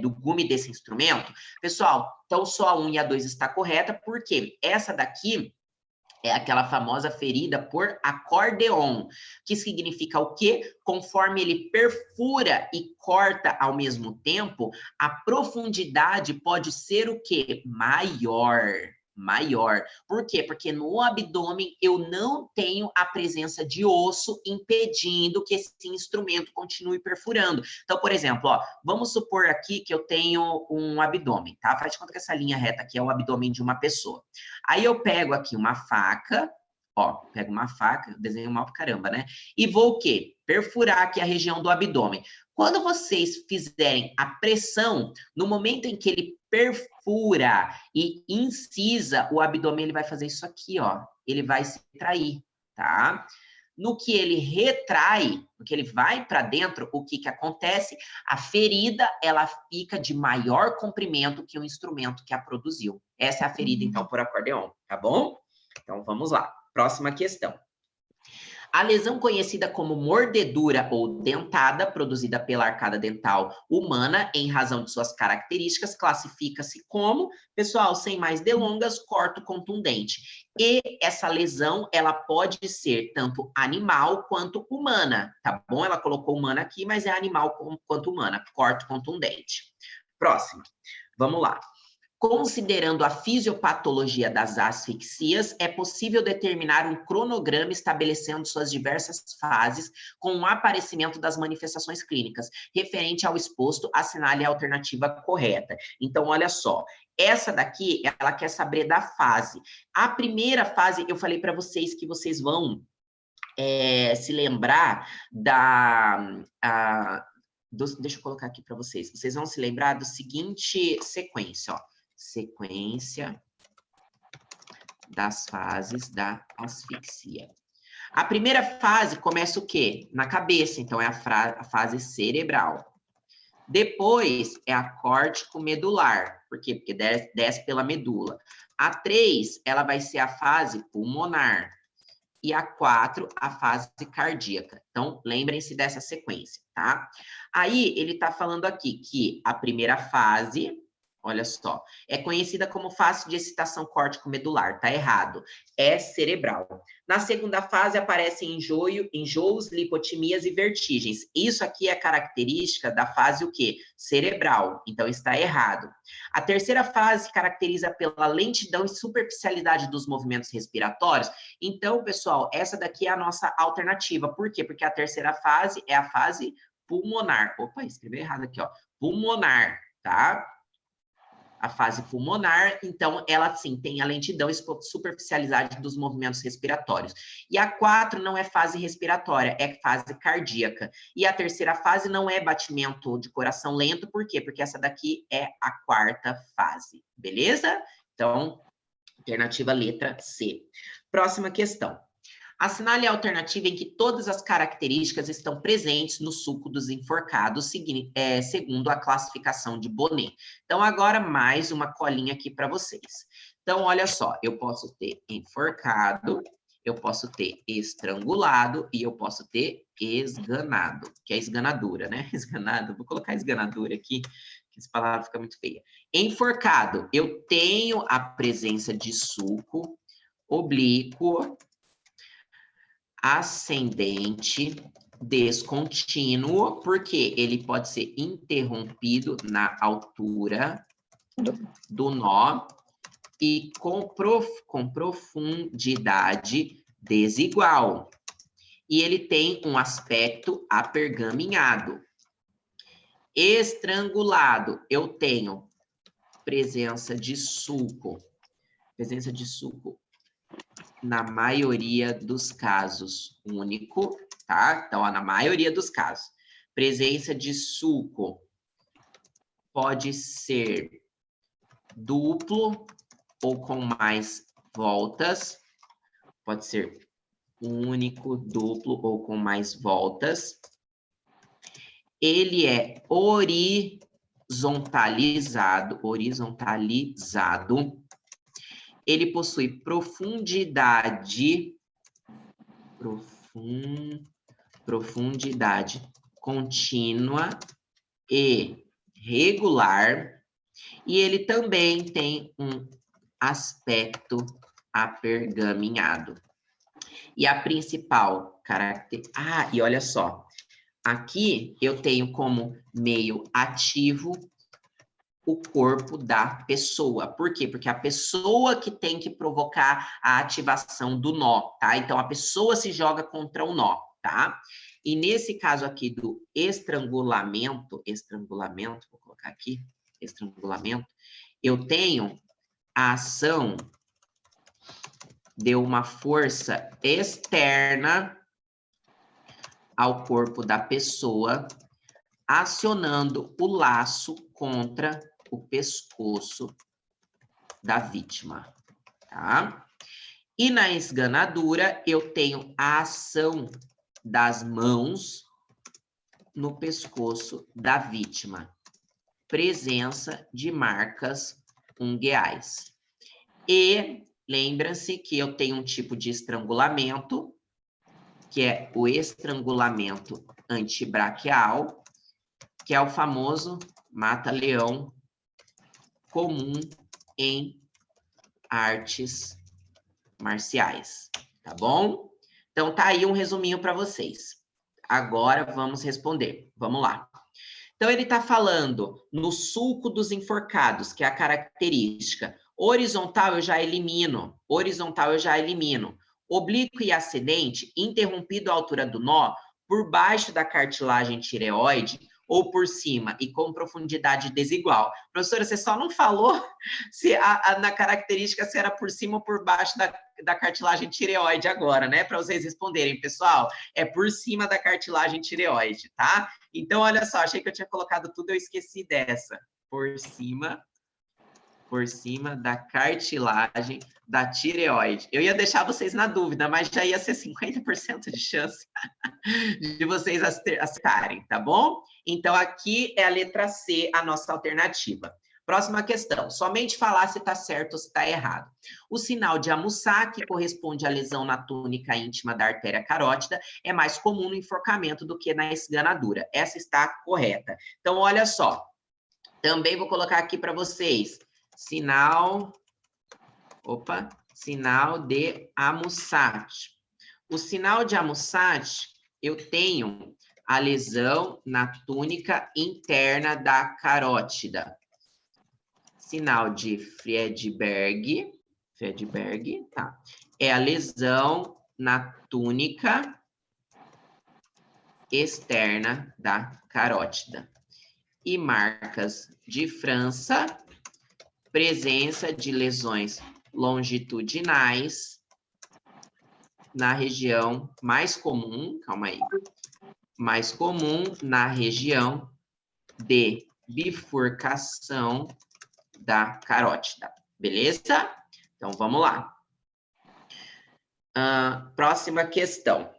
do gume desse instrumento. Pessoal, então só a 1 e a 2 está correta, porque essa daqui é aquela famosa ferida por acordeon, que significa o quê? Conforme ele perfura e corta ao mesmo tempo, a profundidade pode ser o quê? Maior. Por quê? Porque no abdômen eu não tenho a presença de osso impedindo que esse instrumento continue perfurando. Então, por exemplo, ó, vamos supor aqui que eu tenho um abdômen, tá? Faz de conta que essa linha reta aqui é o abdômen de uma pessoa. Aí eu pego aqui uma faca, ó, pego uma faca, desenho mal pra caramba, né? E vou o quê? Perfurar aqui a região do abdômen. Quando vocês fizerem a pressão, no momento em que ele perfura e incisa o abdômen, ele vai fazer isso aqui, ó. Ele vai se trair, tá? No que ele retrai, no que ele vai para dentro, o que acontece? A ferida, ela fica de maior comprimento que o instrumento que a produziu. Essa é a ferida, então, por acordeon, tá bom? Então, vamos lá. Próxima questão. A lesão conhecida como mordedura ou dentada, produzida pela arcada dental humana, em razão de suas características, classifica-se como, pessoal, sem mais delongas, corte contundente. E essa lesão, ela pode ser tanto animal quanto humana, tá bom? Ela colocou humana aqui, mas é animal quanto humana, corte contundente. Próximo, vamos lá. Considerando a fisiopatologia das asfixias, é possível determinar um cronograma estabelecendo suas diversas fases com o aparecimento das manifestações clínicas. Referente ao exposto, assinale a alternativa correta. Então, olha só, essa daqui, ela quer saber da fase. A primeira fase, eu falei para vocês que vocês vão se lembrar deixa eu colocar aqui para vocês. Vocês vão se lembrar do seguinte sequência, ó. Sequência das fases da asfixia. A primeira fase começa o quê? Na cabeça, então é a fase cerebral. Depois é a córtico-medular. Por quê? Porque desce pela medula. A 3, ela vai ser a fase pulmonar. E a 4, a fase cardíaca. Então, lembrem-se dessa sequência, tá? Aí, ele está falando aqui que a primeira fase, olha só, é conhecida como fase de excitação córtico-medular, tá errado, é cerebral. Na segunda fase aparecem enjoos, lipotimias e vertigens. Isso aqui é característica da fase o quê? Cerebral, então está errado. A terceira fase caracteriza pela lentidão e superficialidade dos movimentos respiratórios. Então, pessoal, essa daqui é a nossa alternativa. Por quê? Porque a terceira fase é a fase pulmonar. Opa, escrevi errado aqui, ó. Pulmonar, tá? A fase pulmonar, então, ela, sim, tem a lentidão e superficialidade dos movimentos respiratórios. E a 4 não é fase respiratória, é fase cardíaca. E a terceira fase não é batimento de coração lento, por quê? Porque essa daqui é a quarta fase, beleza? Então, alternativa letra C. Próxima questão. Assinale a alternativa em que todas as características estão presentes no sulco dos enforcados, segundo a classificação de Bonnet. Então, agora, mais uma colinha aqui para vocês. Então, olha só, eu posso ter enforcado, eu posso ter estrangulado e eu posso ter esganado, que é esganadura, né? Esganado, vou colocar esganadura aqui, que essa palavra fica muito feia. Enforcado, eu tenho a presença de sulco oblíquo, ascendente, descontínuo, porque ele pode ser interrompido na altura do nó e com profundidade desigual. E ele tem um aspecto apergaminhado. Estrangulado, eu tenho presença de sulco. Presença de sulco, na maioria dos casos, único, tá? Então, ó, na maioria dos casos. Presença de sulco pode ser duplo ou com mais voltas. Pode ser único, duplo ou com mais voltas. Ele é horizontalizado. Ele possui profundidade contínua e regular, e ele também tem um aspecto apergaminhado. E a principal característica... Ah, e olha só, aqui eu tenho como meio ativo o corpo da pessoa. Por quê? Porque a pessoa que tem que provocar a ativação do nó, tá? Então, a pessoa se joga contra o nó, tá? E nesse caso aqui do estrangulamento, vou colocar aqui, estrangulamento, eu tenho a ação de uma força externa ao corpo da pessoa, acionando o laço contra o pescoço da vítima, tá? E na esganadura, eu tenho a ação das mãos no pescoço da vítima. Presença de marcas ungueais. E lembra-se que eu tenho um tipo de estrangulamento, que é o estrangulamento antibraquial, que é o famoso mata-leão comum em artes marciais, tá bom? Então tá aí um resuminho para vocês. Agora vamos responder. Vamos lá. Então ele está falando no sulco dos enforcados, que é a característica. Horizontal eu já elimino. Horizontal eu já elimino. Oblíquo e ascendente, interrompido à altura do nó, por baixo da cartilagem tireoide ou por cima e com profundidade desigual. Professora, você só não falou se na característica se era por cima ou por baixo da cartilagem tireoide agora, né? Para vocês responderem, pessoal. É por cima da cartilagem tireoide, tá? Então, olha só, achei que eu tinha colocado tudo, eu esqueci dessa. Por cima da cartilagem da tireoide. Eu ia deixar vocês na dúvida, mas já ia ser 50% de chance de vocês acertarem, tá bom? Então, aqui é a letra C, a nossa alternativa. Próxima questão. Somente falar se está certo ou se está errado. O sinal de Amusat, que corresponde à lesão na túnica íntima da artéria carótida, é mais comum no enforcamento do que na esganadura. Essa está correta. Então, olha só. Também vou colocar aqui para vocês. Sinal de Amusat. O sinal de Amusat, eu tenho a lesão na túnica interna da carótida. Sinal de Friedberg, tá? É a lesão na túnica externa da carótida. E marcas de França, presença de lesões longitudinais na região mais comum, mais comum na região de bifurcação da carótida, beleza? Então, vamos lá. Próxima questão.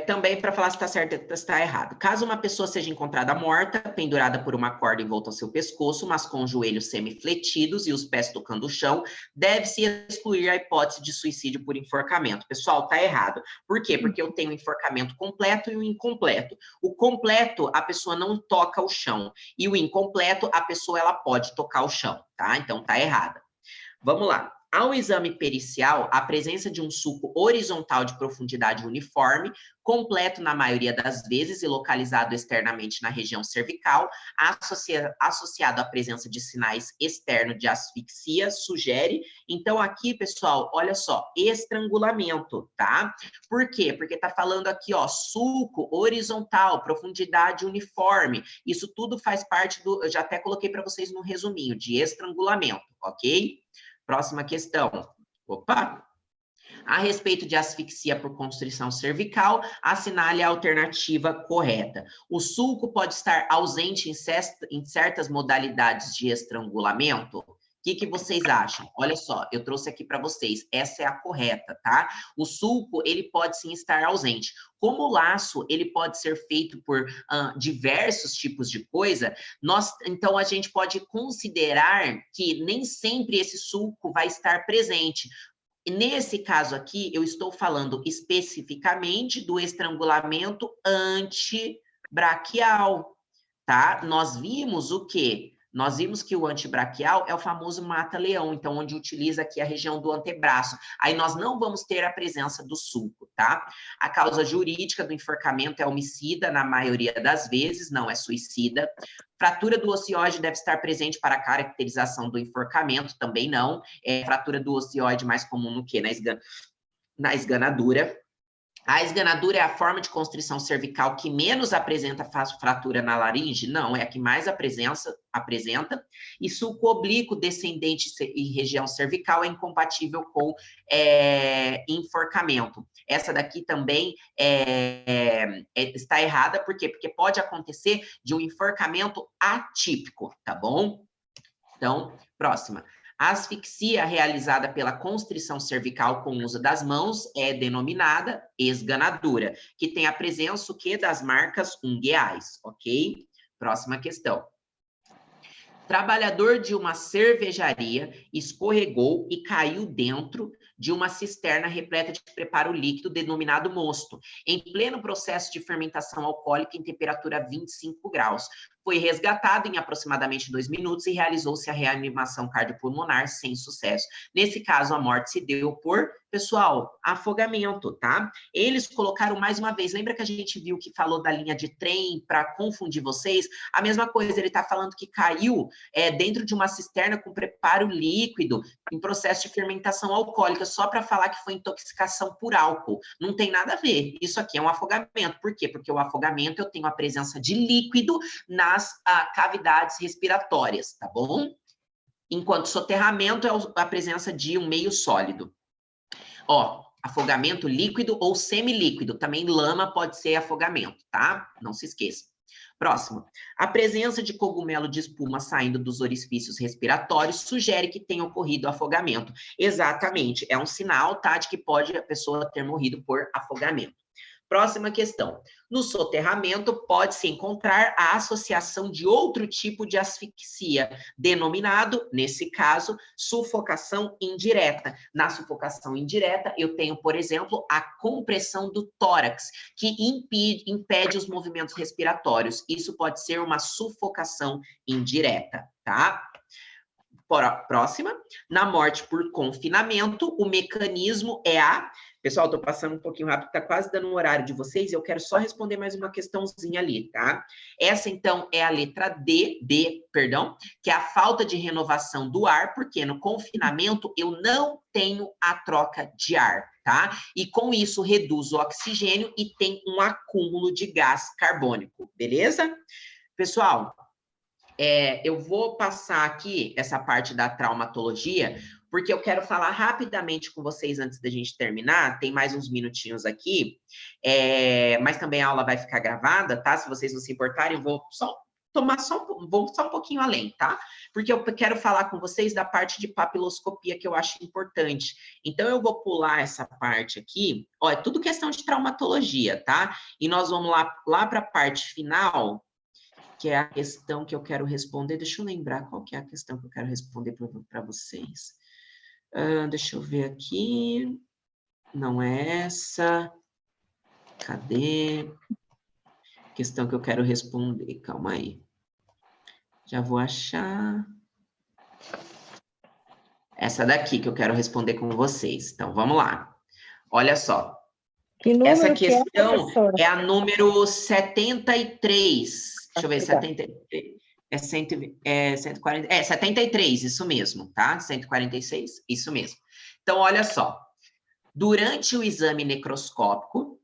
Também para falar se está certo ou se está errado. Caso uma pessoa seja encontrada morta, pendurada por uma corda em volta ao seu pescoço, mas com os joelhos semifletidos e os pés tocando o chão, deve-se excluir a hipótese de suicídio por enforcamento. Pessoal, está errado. Por quê? Porque eu tenho o enforcamento completo e o incompleto. O completo, a pessoa não toca o chão. E o incompleto, a pessoa ela pode tocar o chão, tá? Então, está errada. Vamos lá. Ao exame pericial, a presença de um sulco horizontal de profundidade uniforme, completo na maioria das vezes e localizado externamente na região cervical, associado à presença de sinais externos de asfixia, sugere. Então, aqui, pessoal, olha só, estrangulamento, tá? Por quê? Porque tá falando aqui, ó, sulco horizontal, profundidade uniforme. Isso tudo faz parte do, eu já até coloquei para vocês no resuminho, de estrangulamento, ok? Próxima questão. Opa! A respeito de asfixia por constrição cervical, assinale a alternativa correta. O sulco pode estar ausente em certas modalidades de estrangulamento? O que vocês acham? Olha só, eu trouxe aqui para vocês. Essa é a correta, tá? O sulco, ele pode sim estar ausente. Como o laço, ele pode ser feito por diversos tipos de coisa, então a gente pode considerar que nem sempre esse sulco vai estar presente. E nesse caso aqui, eu estou falando especificamente do estrangulamento antibraquial, tá? Nós vimos o quê? Nós vimos que o antibraquial é o famoso mata-leão, então, onde utiliza aqui a região do antebraço. Aí nós não vamos ter a presença do sulco, tá? A causa jurídica do enforcamento é homicida, na maioria das vezes, não é suicida. Fratura do ocioide deve estar presente para a caracterização do enforcamento, também não. Fratura do ocioide mais comum no que? Na esganadura. A esganadura é a forma de constrição cervical que menos apresenta fratura na laringe? Não, é a que mais apresenta. E sulco oblíquo, descendente e região cervical é incompatível com enforcamento. Essa daqui também está errada, por quê? Porque pode acontecer de um enforcamento atípico, tá bom? Então, próxima. A asfixia realizada pela constrição cervical com o uso das mãos é denominada esganadura, que tem a presença o quê? Das marcas ungueais, ok? Próxima questão. Trabalhador de uma cervejaria escorregou e caiu dentro de uma cisterna repleta de preparo líquido denominado mosto, em pleno processo de fermentação alcoólica em temperatura 25 graus. Foi resgatado em aproximadamente 2 minutos e realizou-se a reanimação cardiopulmonar sem sucesso. Nesse caso, a morte se deu por, pessoal, afogamento, tá? Eles colocaram mais uma vez, lembra que a gente viu que falou da linha de trem para confundir vocês? A mesma coisa, ele está falando que caiu dentro de uma cisterna com preparo líquido em processo de fermentação alcoólica, só para falar que foi intoxicação por álcool. Não tem nada a ver. Isso aqui é um afogamento. Por quê? Porque o afogamento eu tenho a presença de líquido nas cavidades respiratórias, tá bom? Enquanto soterramento é a presença de um meio sólido. Ó, afogamento líquido ou semilíquido. Também lama pode ser afogamento, tá? Não se esqueça. Próximo. A presença de cogumelo de espuma saindo dos orifícios respiratórios sugere que tenha ocorrido afogamento. Exatamente. É um sinal, tá, de que pode a pessoa ter morrido por afogamento. Próxima questão. No soterramento, pode-se encontrar a associação de outro tipo de asfixia, denominado, nesse caso, sufocação indireta. Na sufocação indireta, eu tenho, por exemplo, a compressão do tórax, que impede os movimentos respiratórios. Isso pode ser uma sufocação indireta, tá? Próxima. Na morte por confinamento, o mecanismo é a... Pessoal, estou passando um pouquinho rápido, está quase dando o horário de vocês, e eu quero só responder mais uma questãozinha ali, tá? Essa, então, é a letra D, que é a falta de renovação do ar, porque no confinamento eu não tenho a troca de ar, tá? E com isso reduz o oxigênio e tem um acúmulo de gás carbônico, beleza? Pessoal, eu vou passar aqui essa parte da traumatologia, porque eu quero falar rapidamente com vocês antes da gente terminar, tem mais uns minutinhos aqui, mas também a aula vai ficar gravada, tá? Se vocês não se importarem, vou só um pouquinho além, tá? Porque eu quero falar com vocês da parte de papiloscopia que eu acho importante. Então, eu vou pular essa parte aqui, ó, é tudo questão de traumatologia, tá? E nós vamos lá para a parte final, que é a questão que eu quero responder. Deixa eu lembrar qual que é a questão que eu quero responder para vocês. Deixa eu ver aqui. Não é essa. Cadê? Questão que eu quero responder. Calma aí. Já vou achar. Essa daqui que eu quero responder com vocês. Então, vamos lá. Olha só. Essa questão é a número 73. Deixa eu ver, 73. 73, isso mesmo, tá? 146, isso mesmo. Então, olha só. Durante o exame necroscópico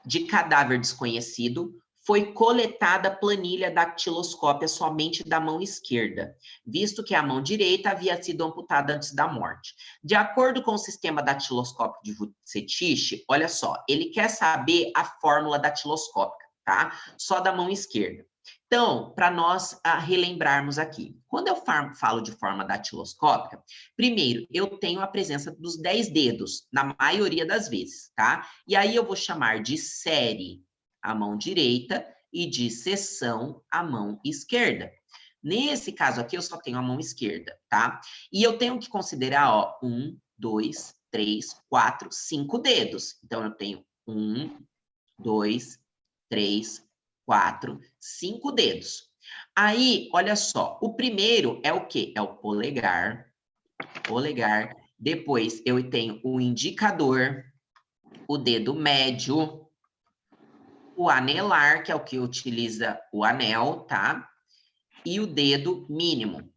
de cadáver desconhecido, foi coletada a planilha dactiloscópia somente da mão esquerda, visto que a mão direita havia sido amputada antes da morte. De acordo com o sistema dactiloscópico de Vucetich, olha só, ele quer saber a fórmula dactiloscópica, tá? Só da mão esquerda. Então, para nós relembrarmos aqui, quando eu falo de forma datiloscópica, primeiro, eu tenho a presença dos 10 dedos, na maioria das vezes, tá? E aí eu vou chamar de série a mão direita e de seção a mão esquerda. Nesse caso aqui, eu só tenho a mão esquerda, tá? E eu tenho que considerar, ó, 1, 2, 3, 4, 5 dedos. Então, eu tenho 1, 2, 3, 4, 5 dedos. Aí, olha só, o primeiro é o quê? É o polegar. Depois, eu tenho o indicador, o dedo médio, o anelar, que é o que utiliza o anel, tá? E o dedo mínimo.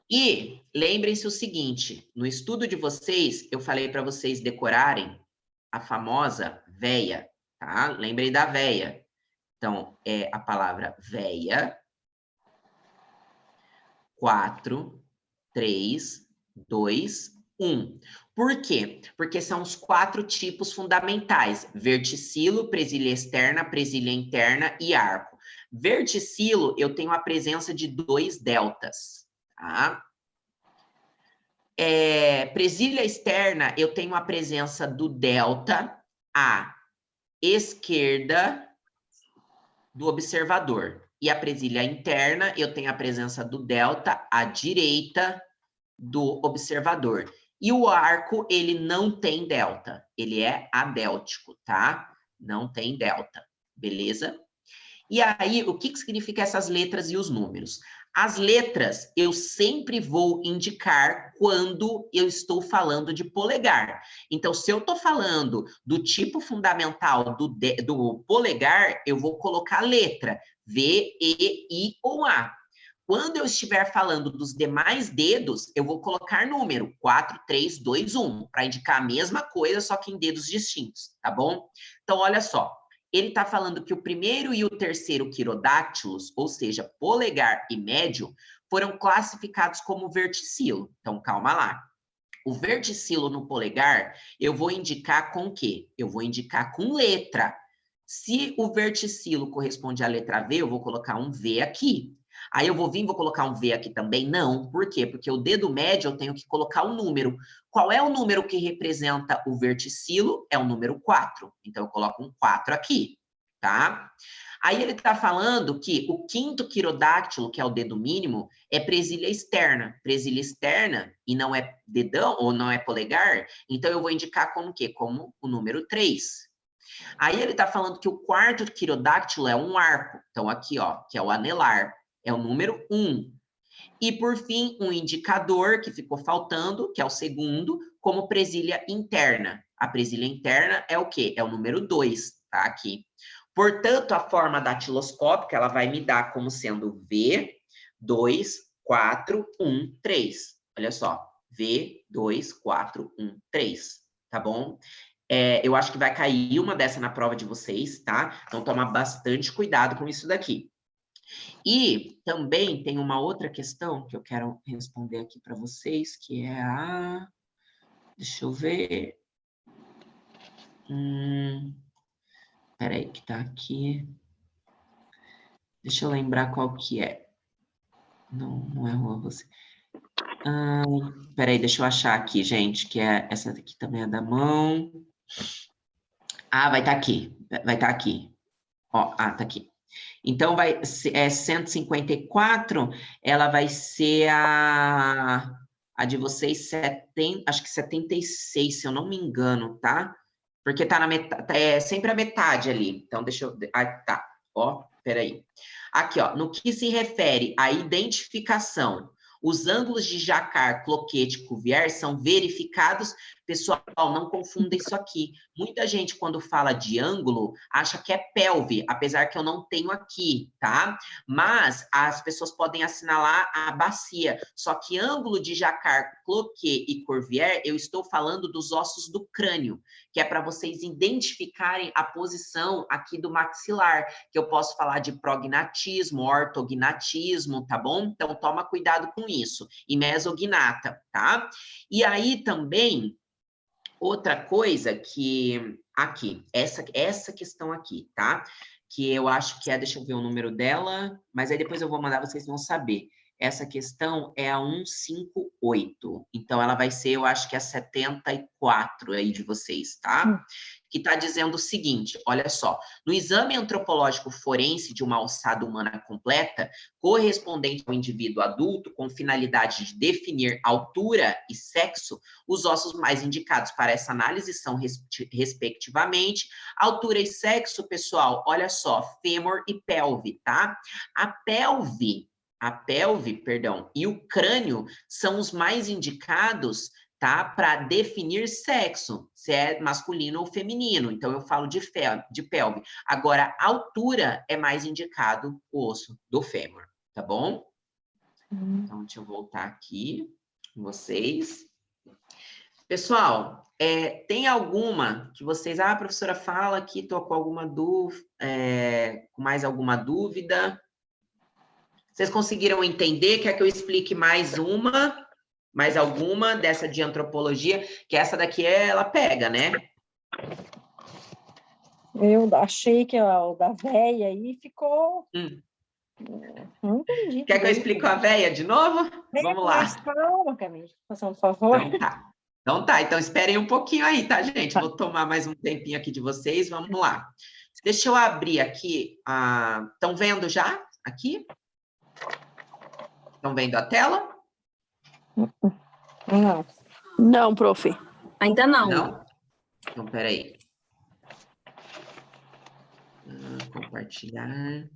E lembrem-se o seguinte, no estudo de vocês, eu falei para vocês decorarem a famosa véia, tá? Lembrem da véia. Então, é a palavra véia, 4, 3, 2, 1. Por quê? Porque são os 4 tipos fundamentais: verticilo, presilha externa, presilha interna e arco. Verticilo, eu tenho a presença de 2 deltas, tá? Presilha externa, eu tenho a presença do delta à esquerda do observador. E a presilha interna, eu tenho a presença do delta à direita do observador. E o arco, ele não tem delta, ele é adéltico, tá? Não tem delta, beleza? E aí, o que significa essas letras e os números? As letras, eu sempre vou indicar quando eu estou falando de polegar. Então, se eu estou falando do tipo fundamental do polegar, eu vou colocar letra V, E, I ou A. Quando eu estiver falando dos demais dedos, eu vou colocar número 4, 3, 2, 1, para indicar a mesma coisa, só que em dedos distintos, tá bom? Então, olha só. Ele está falando que o primeiro e o terceiro quirodáctilos, ou seja, polegar e médio, foram classificados como verticilo. Então, calma lá. O verticilo no polegar, eu vou indicar com o quê? Eu vou indicar com letra. Se o verticilo corresponde à letra V, eu vou colocar um V aqui. Aí eu vou colocar um V aqui também? Não. Por quê? Porque o dedo médio eu tenho que colocar um número. Qual é o número que representa o verticilo? É o número 4. Então, eu coloco um 4 aqui, tá? Aí ele está falando que o quinto quirodáctilo, que é o dedo mínimo, é presilha externa. Presilha externa, e não é dedão, ou não é polegar, então eu vou indicar como o quê? Como o número 3. Aí ele está falando que o quarto quirodáctilo é um arco. Então, aqui, ó, que é o anelar. É o número 1. E, por fim, um indicador que ficou faltando, que é o segundo, como presilha interna. A presilha interna é o quê? É o número 2, tá? Aqui. Portanto, a forma datiloscópica, ela vai me dar como sendo V, 2, 4, 1, 3. Olha só. V, 2, 4, 1, 3. Tá bom? Eu acho que vai cair uma dessa na prova de vocês, tá? Então, toma bastante cuidado com isso daqui. E também tem uma outra questão que eu quero responder aqui para vocês, que é a... Deixa eu ver... Peraí, que tá aqui. Deixa eu lembrar qual que é. Não é você. Peraí, deixa eu achar aqui, gente, que é essa daqui também é da mão. Vai estar aqui. Vai estar aqui. Ó, tá aqui. Então, vai ser 154, ela vai ser a de vocês, acho que 76, se eu não me engano, tá? Porque tá na metade, é sempre a metade ali. Então, deixa eu... tá. Ó, peraí. Aqui, ó, no que se refere à identificação, os ângulos de Jacquard, Cloquet e Cuvier são verificados. Pessoal, não confunda isso aqui. Muita gente, quando fala de ângulo, acha que é pelve, apesar que eu não tenho aqui, tá? Mas as pessoas podem assinalar a bacia. Só que ângulo de Jacquard, Cloquet e Cuvier, eu estou falando dos ossos do crânio, que é para vocês identificarem a posição aqui do maxilar, que eu posso falar de prognatismo, ortognatismo, tá bom? Então, toma cuidado com isso. E mesognata, tá? E aí também... Outra coisa que... Aqui, essa questão aqui, tá? Que eu acho que é... Deixa eu ver o número dela, mas aí depois eu vou mandar, vocês vão saber. Essa questão é a 158. Então, ela vai ser, eu acho que a 74 aí de vocês, tá? Que está dizendo o seguinte, olha só. No exame antropológico forense de uma ossada humana completa, correspondente ao indivíduo adulto, com finalidade de definir altura e sexo, os ossos mais indicados para essa análise são, respectivamente, altura e sexo, pessoal, olha só, fêmur e pelve, tá? A pelve, perdão, e o crânio são os mais indicados, tá? Para definir sexo, se é masculino ou feminino. Então, eu falo de pelve. Agora, altura é mais indicado o osso do fêmur, tá bom? Então, deixa eu voltar aqui com vocês. Pessoal, tem alguma que vocês... Ah, a professora fala aqui, estou com alguma dúvida, com mais alguma dúvida? Vocês conseguiram entender? Quer que eu explique mais alguma dessa de antropologia? Que essa daqui, ela pega, né? Eu achei que o da véia aí ficou... Não entendi. Quer que eu explique a véia de novo? Vamos lá. Calma, Camila, por favor. Então tá. Então esperem um pouquinho aí, tá, gente? Vou tomar mais um tempinho aqui de vocês. Vamos lá. Deixa eu abrir aqui. Estão vendo já? Aqui? Estão vendo a tela? Não. Não, prof. Ainda não. Não? Então, peraí. Compartilhar.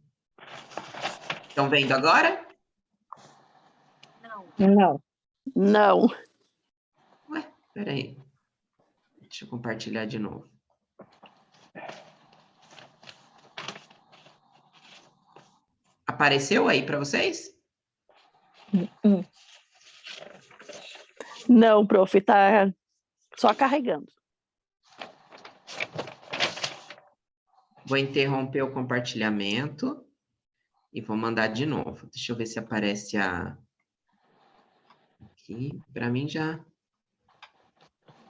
Estão vendo agora? Não. Não. Ué, peraí. Deixa eu compartilhar de novo. Apareceu aí para vocês? Não, prof. Tá só carregando. Vou interromper o compartilhamento e vou mandar de novo. Deixa eu ver se aparece aqui. Para mim já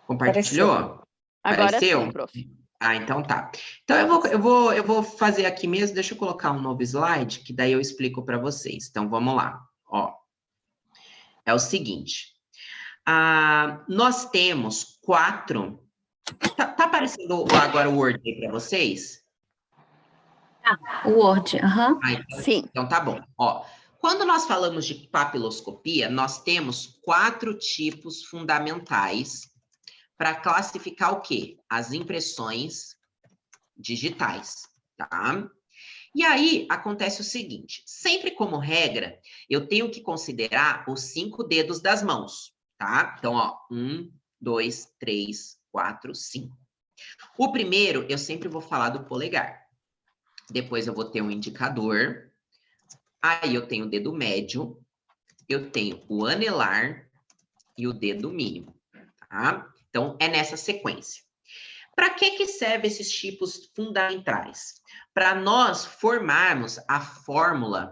compartilhou? Agora Apareceu? sim, prof. Então tá. Então eu vou fazer aqui mesmo. Deixa eu colocar um novo slide que daí eu explico para vocês. Então vamos lá. Ó, é o seguinte. Nós temos 4. Tá aparecendo agora o Word aí para vocês? O Word, aham. Sim. Então tá bom. Ó, quando nós falamos de papiloscopia, nós temos 4 tipos fundamentais para classificar o quê? As impressões digitais, tá? E aí acontece o seguinte: sempre como regra, eu tenho que considerar os 5 dedos das mãos, tá? Então, ó, 1, 2, 3, 4, 5. O primeiro, eu sempre vou falar do polegar. Depois eu vou ter um indicador. Aí eu tenho o dedo médio, eu tenho o anelar e o dedo mínimo, tá? Então, é nessa sequência. Para que servem esses tipos fundamentais? Para nós formarmos a fórmula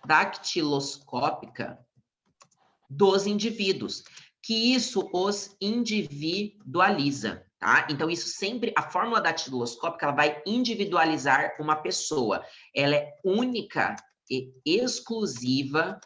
dactiloscópica dos indivíduos, que isso os individualiza, tá? Então, isso sempre, a fórmula dactiloscópica, ela vai individualizar uma pessoa. Ela é única e exclusiva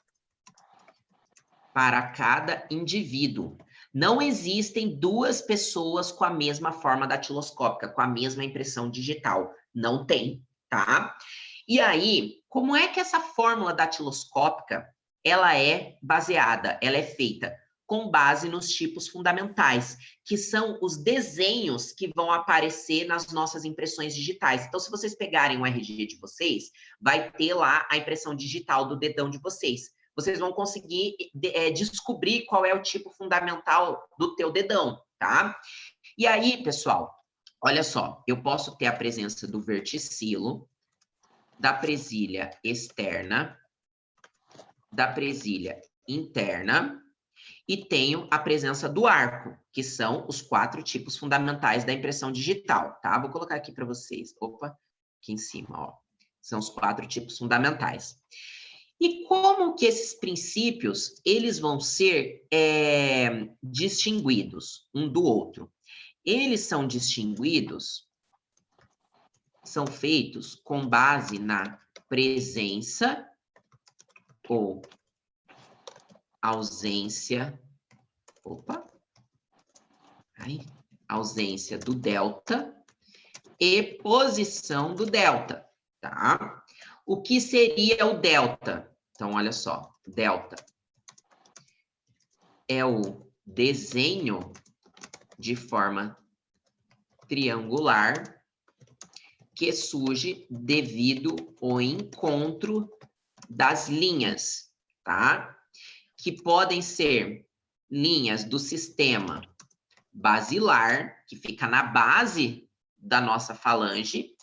para cada indivíduo. Não existem 2 pessoas com a mesma forma datiloscópica, com a mesma impressão digital. Não tem, tá? E aí, como é que essa fórmula datiloscópica, ela é baseada, ela é feita com base nos tipos fundamentais, que são os desenhos que vão aparecer nas nossas impressões digitais. Então, se vocês pegarem o RG de vocês, vai ter lá a impressão digital do dedão de vocês. Vocês vão conseguir descobrir qual é o tipo fundamental do teu dedão, tá? E aí, pessoal, olha só, eu posso ter a presença do verticilo, da presilha externa, da presilha interna, e tenho a presença do arco, que são os 4 tipos fundamentais da impressão digital, tá? Vou colocar aqui para vocês. Opa, aqui em cima, ó. São os 4 tipos fundamentais. E como que esses princípios, eles vão ser distinguidos um do outro? Eles são distinguidos, são feitos com base na presença ou ausência, ausência do delta e posição do delta, tá? O que seria o delta? Então, olha só, delta é o desenho de forma triangular que surge devido ao encontro das linhas, tá? Que podem ser linhas do sistema basilar, que fica na base da nossa falange,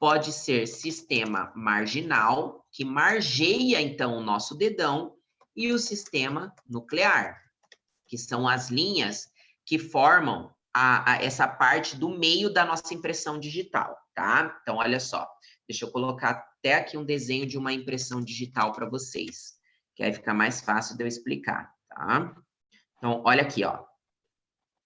pode ser sistema marginal, que margeia, então, o nosso dedão, e o sistema nuclear, que são as linhas que formam essa parte do meio da nossa impressão digital, tá? Então, olha só, deixa eu colocar até aqui um desenho de uma impressão digital para vocês, que aí fica mais fácil de eu explicar, tá? Então, olha aqui, ó.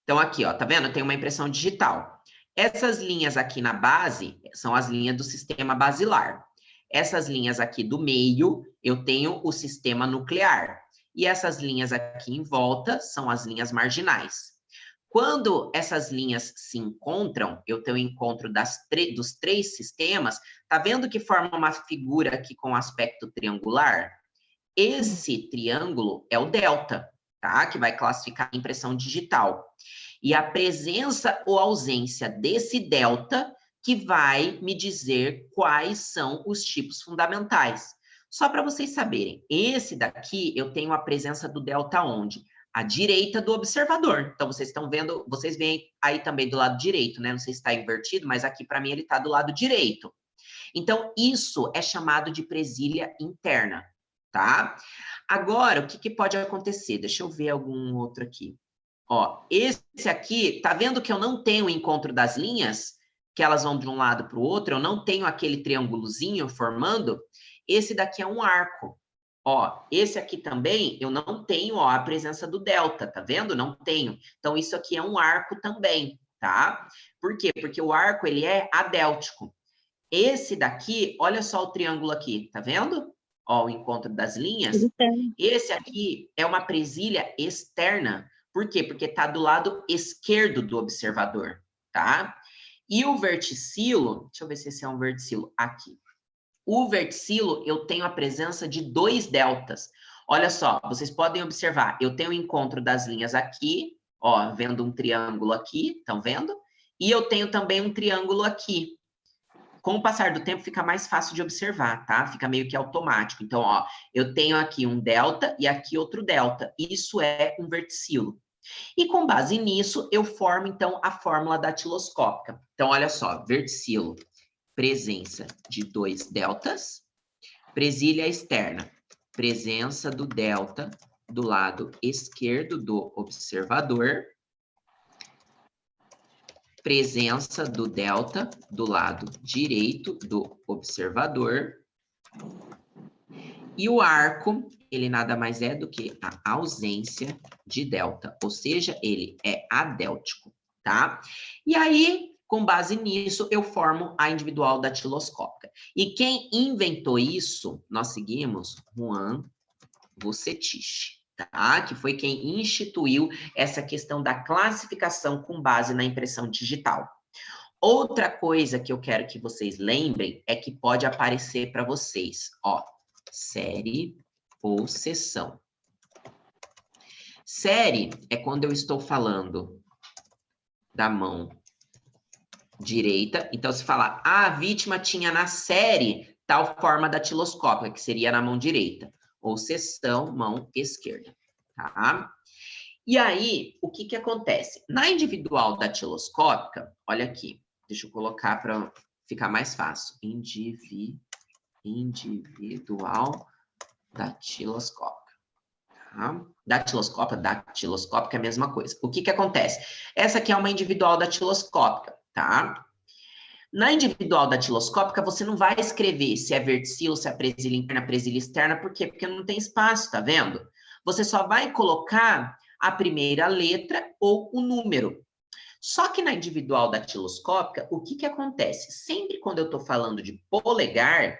Então, aqui, ó, tá vendo? Tem uma impressão digital. Essas linhas aqui na base são as linhas do sistema basilar. Essas linhas aqui do meio, eu tenho o sistema nuclear. E essas linhas aqui em volta são as linhas marginais. Quando essas linhas se encontram, eu tenho o encontro dos três sistemas, tá vendo que forma uma figura aqui com aspecto triangular? Esse triângulo é o delta, tá? Que vai classificar a impressão digital. E a presença ou ausência desse delta que vai me dizer quais são os tipos fundamentais. Só para vocês saberem, esse daqui eu tenho a presença do delta onde? À direita do observador. Então, vocês estão vendo, vocês veem aí também do lado direito, né? Não sei se está invertido, mas aqui para mim ele está do lado direito. Então, isso é chamado de presilha interna, tá? Agora, o que pode acontecer? Deixa eu ver algum outro aqui. Ó, esse aqui, tá vendo que eu não tenho o encontro das linhas? Que elas vão de um lado para o outro, eu não tenho aquele triângulozinho formando. Esse daqui é um arco. Ó, esse aqui também, eu não tenho, ó, a presença do delta, tá vendo? Não tenho. Então, isso aqui é um arco também, tá? Por quê? Porque o arco, ele é adéltico. Esse daqui, olha só o triângulo aqui, tá vendo? Ó, o encontro das linhas. Esse aqui é uma presilha externa. Por quê? Porque tá do lado esquerdo do observador, tá? E o verticilo, deixa eu ver se esse é um verticilo aqui. O verticilo, eu tenho a presença de 2 deltas. Olha só, vocês podem observar, eu tenho o encontro das linhas aqui, ó, vendo um triângulo aqui, estão vendo? E eu tenho também um triângulo aqui. Com o passar do tempo, fica mais fácil de observar, tá? Fica meio que automático. Então, ó, eu tenho aqui um delta e aqui outro delta. Isso é um verticilo. E com base nisso, eu formo, então, a fórmula datiloscópica. Então, olha só, verticilo, presença de 2 deltas, presilha externa, presença do delta do lado esquerdo do observador, presença do delta do lado direito do observador, e o arco, ele nada mais é do que a ausência de delta, ou seja, ele é adéltico, tá? E aí, com base nisso, eu formo a individual datiloscópica. E quem inventou isso, nós seguimos Juan Vucetich, tá? Que foi quem instituiu essa questão da classificação com base na impressão digital. Outra coisa que eu quero que vocês lembrem é que pode aparecer para vocês, ó, série ou seção. Série é quando eu estou falando da mão direita. Então, se falar, a vítima tinha na série tal forma datiloscópica, que seria na mão direita. Ou seção, mão esquerda, tá? E aí, o que acontece? Na individual datiloscópica, olha aqui, deixa eu colocar para ficar mais fácil. Individual datiloscópica. Tá? Datiloscópica é a mesma coisa. O que acontece? Essa aqui é uma individual datiloscópica, tá? Na individual datiloscópica, você não vai escrever se é verticilo, se é presilha interna, presilha externa. Por quê? Porque não tem espaço, tá vendo? Você só vai colocar a primeira letra ou o número. Só que na individual datiloscópica, o que acontece? Sempre quando eu estou falando de polegar,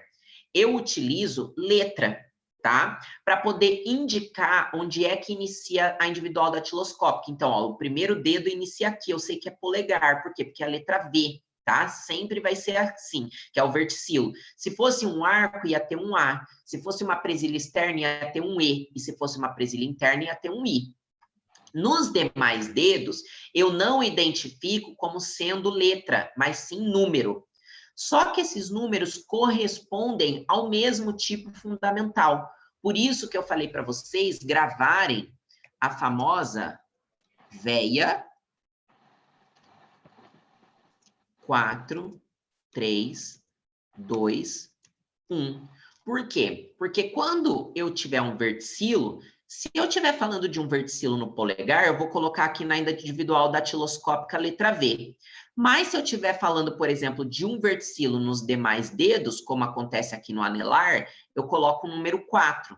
eu utilizo letra, tá? Para poder indicar onde é que inicia a individual datiloscópica. Então, ó, o primeiro dedo inicia aqui, eu sei que é polegar. Por quê? Porque é a letra V, tá? Sempre vai ser assim, que é o verticilo. Se fosse um arco, ia ter um A. Se fosse uma presilha externa, ia ter um E. E se fosse uma presilha interna, ia ter um I. Nos demais dedos, eu não identifico como sendo letra, mas sim número. Só que esses números correspondem ao mesmo tipo fundamental. Por isso que eu falei para vocês gravarem a famosa véia 4, 3, 2, 1. Por quê? Porque quando eu tiver um verticilo, se eu estiver falando de um verticilo no polegar, eu vou colocar aqui na individual datiloscópica letra V. Mas se eu estiver falando, por exemplo, de um verticilo nos demais dedos, como acontece aqui no anelar, eu coloco o número 4.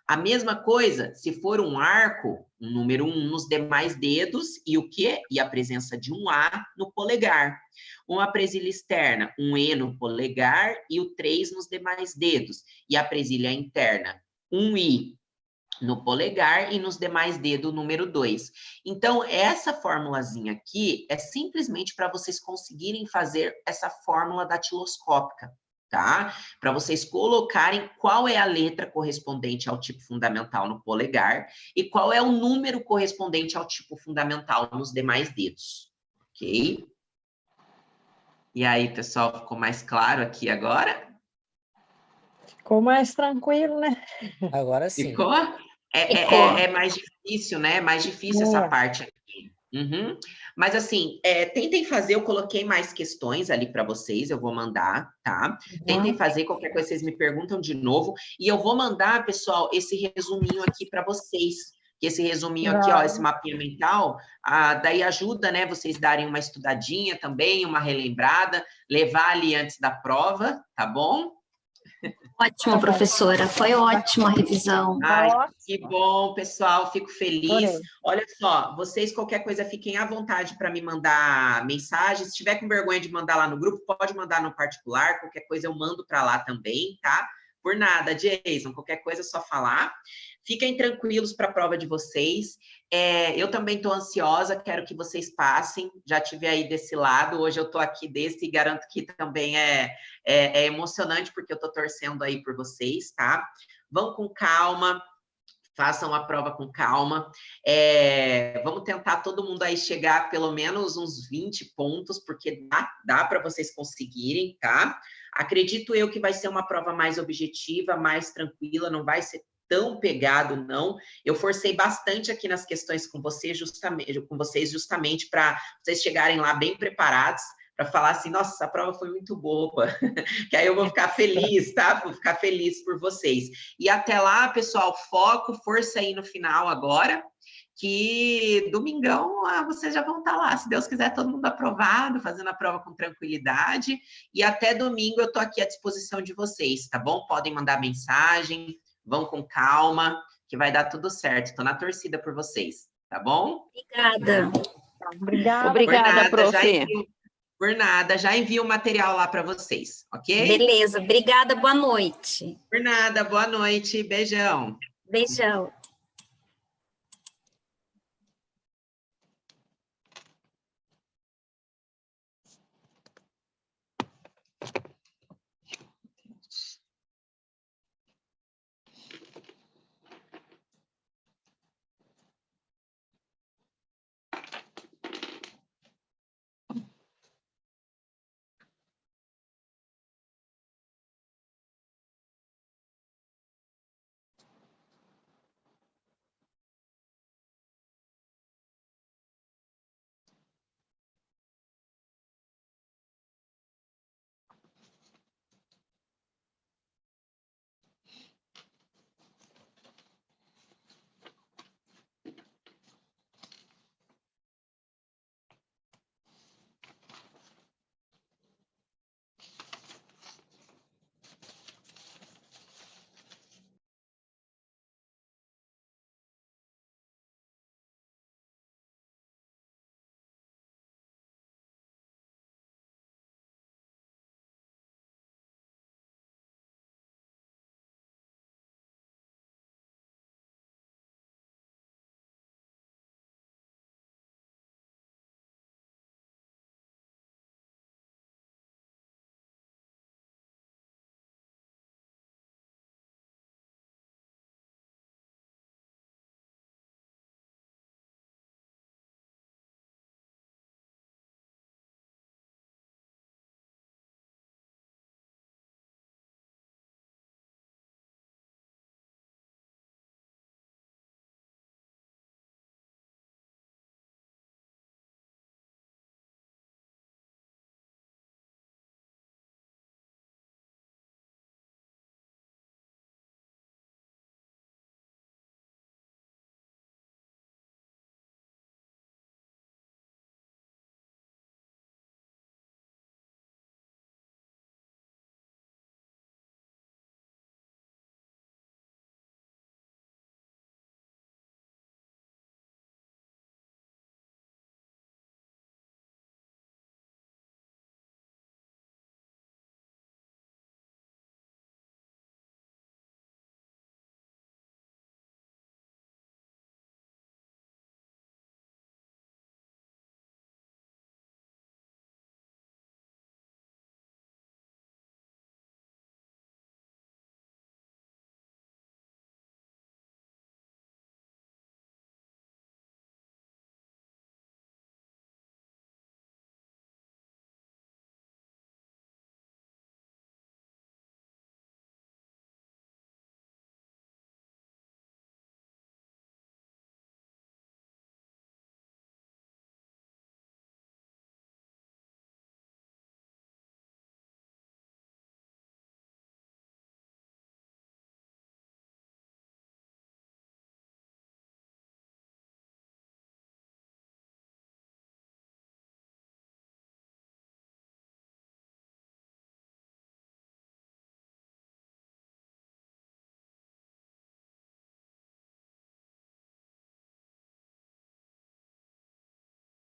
A mesma coisa, se for um arco, o número 1 nos demais dedos, e o quê? E a presença de um A no polegar. Uma presilha externa, um E no polegar e o 3 nos demais dedos. E a presilha interna, um I no polegar e nos demais dedos, o número 2. Então, essa formulazinha aqui é simplesmente para vocês conseguirem fazer essa fórmula datiloscópica, tá? Para vocês colocarem qual é a letra correspondente ao tipo fundamental no polegar e qual é o número correspondente ao tipo fundamental nos demais dedos, ok? E aí, pessoal, ficou mais claro aqui agora? Ficou mais tranquilo, né? Agora sim. Ficou? Ficou. É mais difícil, né? É mais difícil essa parte aqui. Uhum. Mas assim, tentem fazer, eu coloquei mais questões ali para vocês, eu vou mandar, tá? Tentem fazer, qualquer coisa vocês me perguntam de novo. E eu vou mandar, pessoal, esse resuminho aqui para vocês. Que esse resuminho aqui, ó, esse mapinha mental, daí ajuda, né? Vocês darem uma estudadinha também, uma relembrada, levar ali antes da prova, tá bom? Ótimo, professora. Foi ótima a revisão. Ai, que bom, pessoal, fico feliz. Adorei. Olha só, vocês, qualquer coisa, fiquem à vontade para me mandar mensagem. Se tiver com vergonha de mandar lá no grupo, pode mandar no particular, qualquer coisa eu mando para lá também, tá? Por nada, Jason, qualquer coisa é só falar. Fiquem tranquilos para a prova de vocês. Eu também estou ansiosa, quero que vocês passem. Já estive aí desse lado, hoje eu estou aqui desse e garanto que também é emocionante, porque eu estou torcendo aí por vocês, tá? Vão com calma, façam a prova com calma. Vamos tentar todo mundo aí chegar a pelo menos uns 20 pontos, porque dá para vocês conseguirem, tá? Acredito eu que vai ser uma prova mais objetiva, mais tranquila, não vai ser tão pegado, não. Eu forcei bastante aqui nas questões com vocês justamente para vocês chegarem lá bem preparados, para falar assim, nossa, essa prova foi muito boa, que aí eu vou ficar feliz, tá? Vou ficar feliz por vocês. E até lá, pessoal, foco, força aí no final agora, que domingão vocês já vão estar lá, se Deus quiser, todo mundo aprovado, fazendo a prova com tranquilidade, e até domingo eu tô aqui à disposição de vocês, tá bom? Podem mandar mensagem, vão com calma, que vai dar tudo certo. Estou na torcida por vocês, tá bom? Obrigada. Obrigada, prof. Por nada, já envio o material lá para vocês, ok? Beleza, obrigada, boa noite. Por nada, boa noite, beijão. Beijão.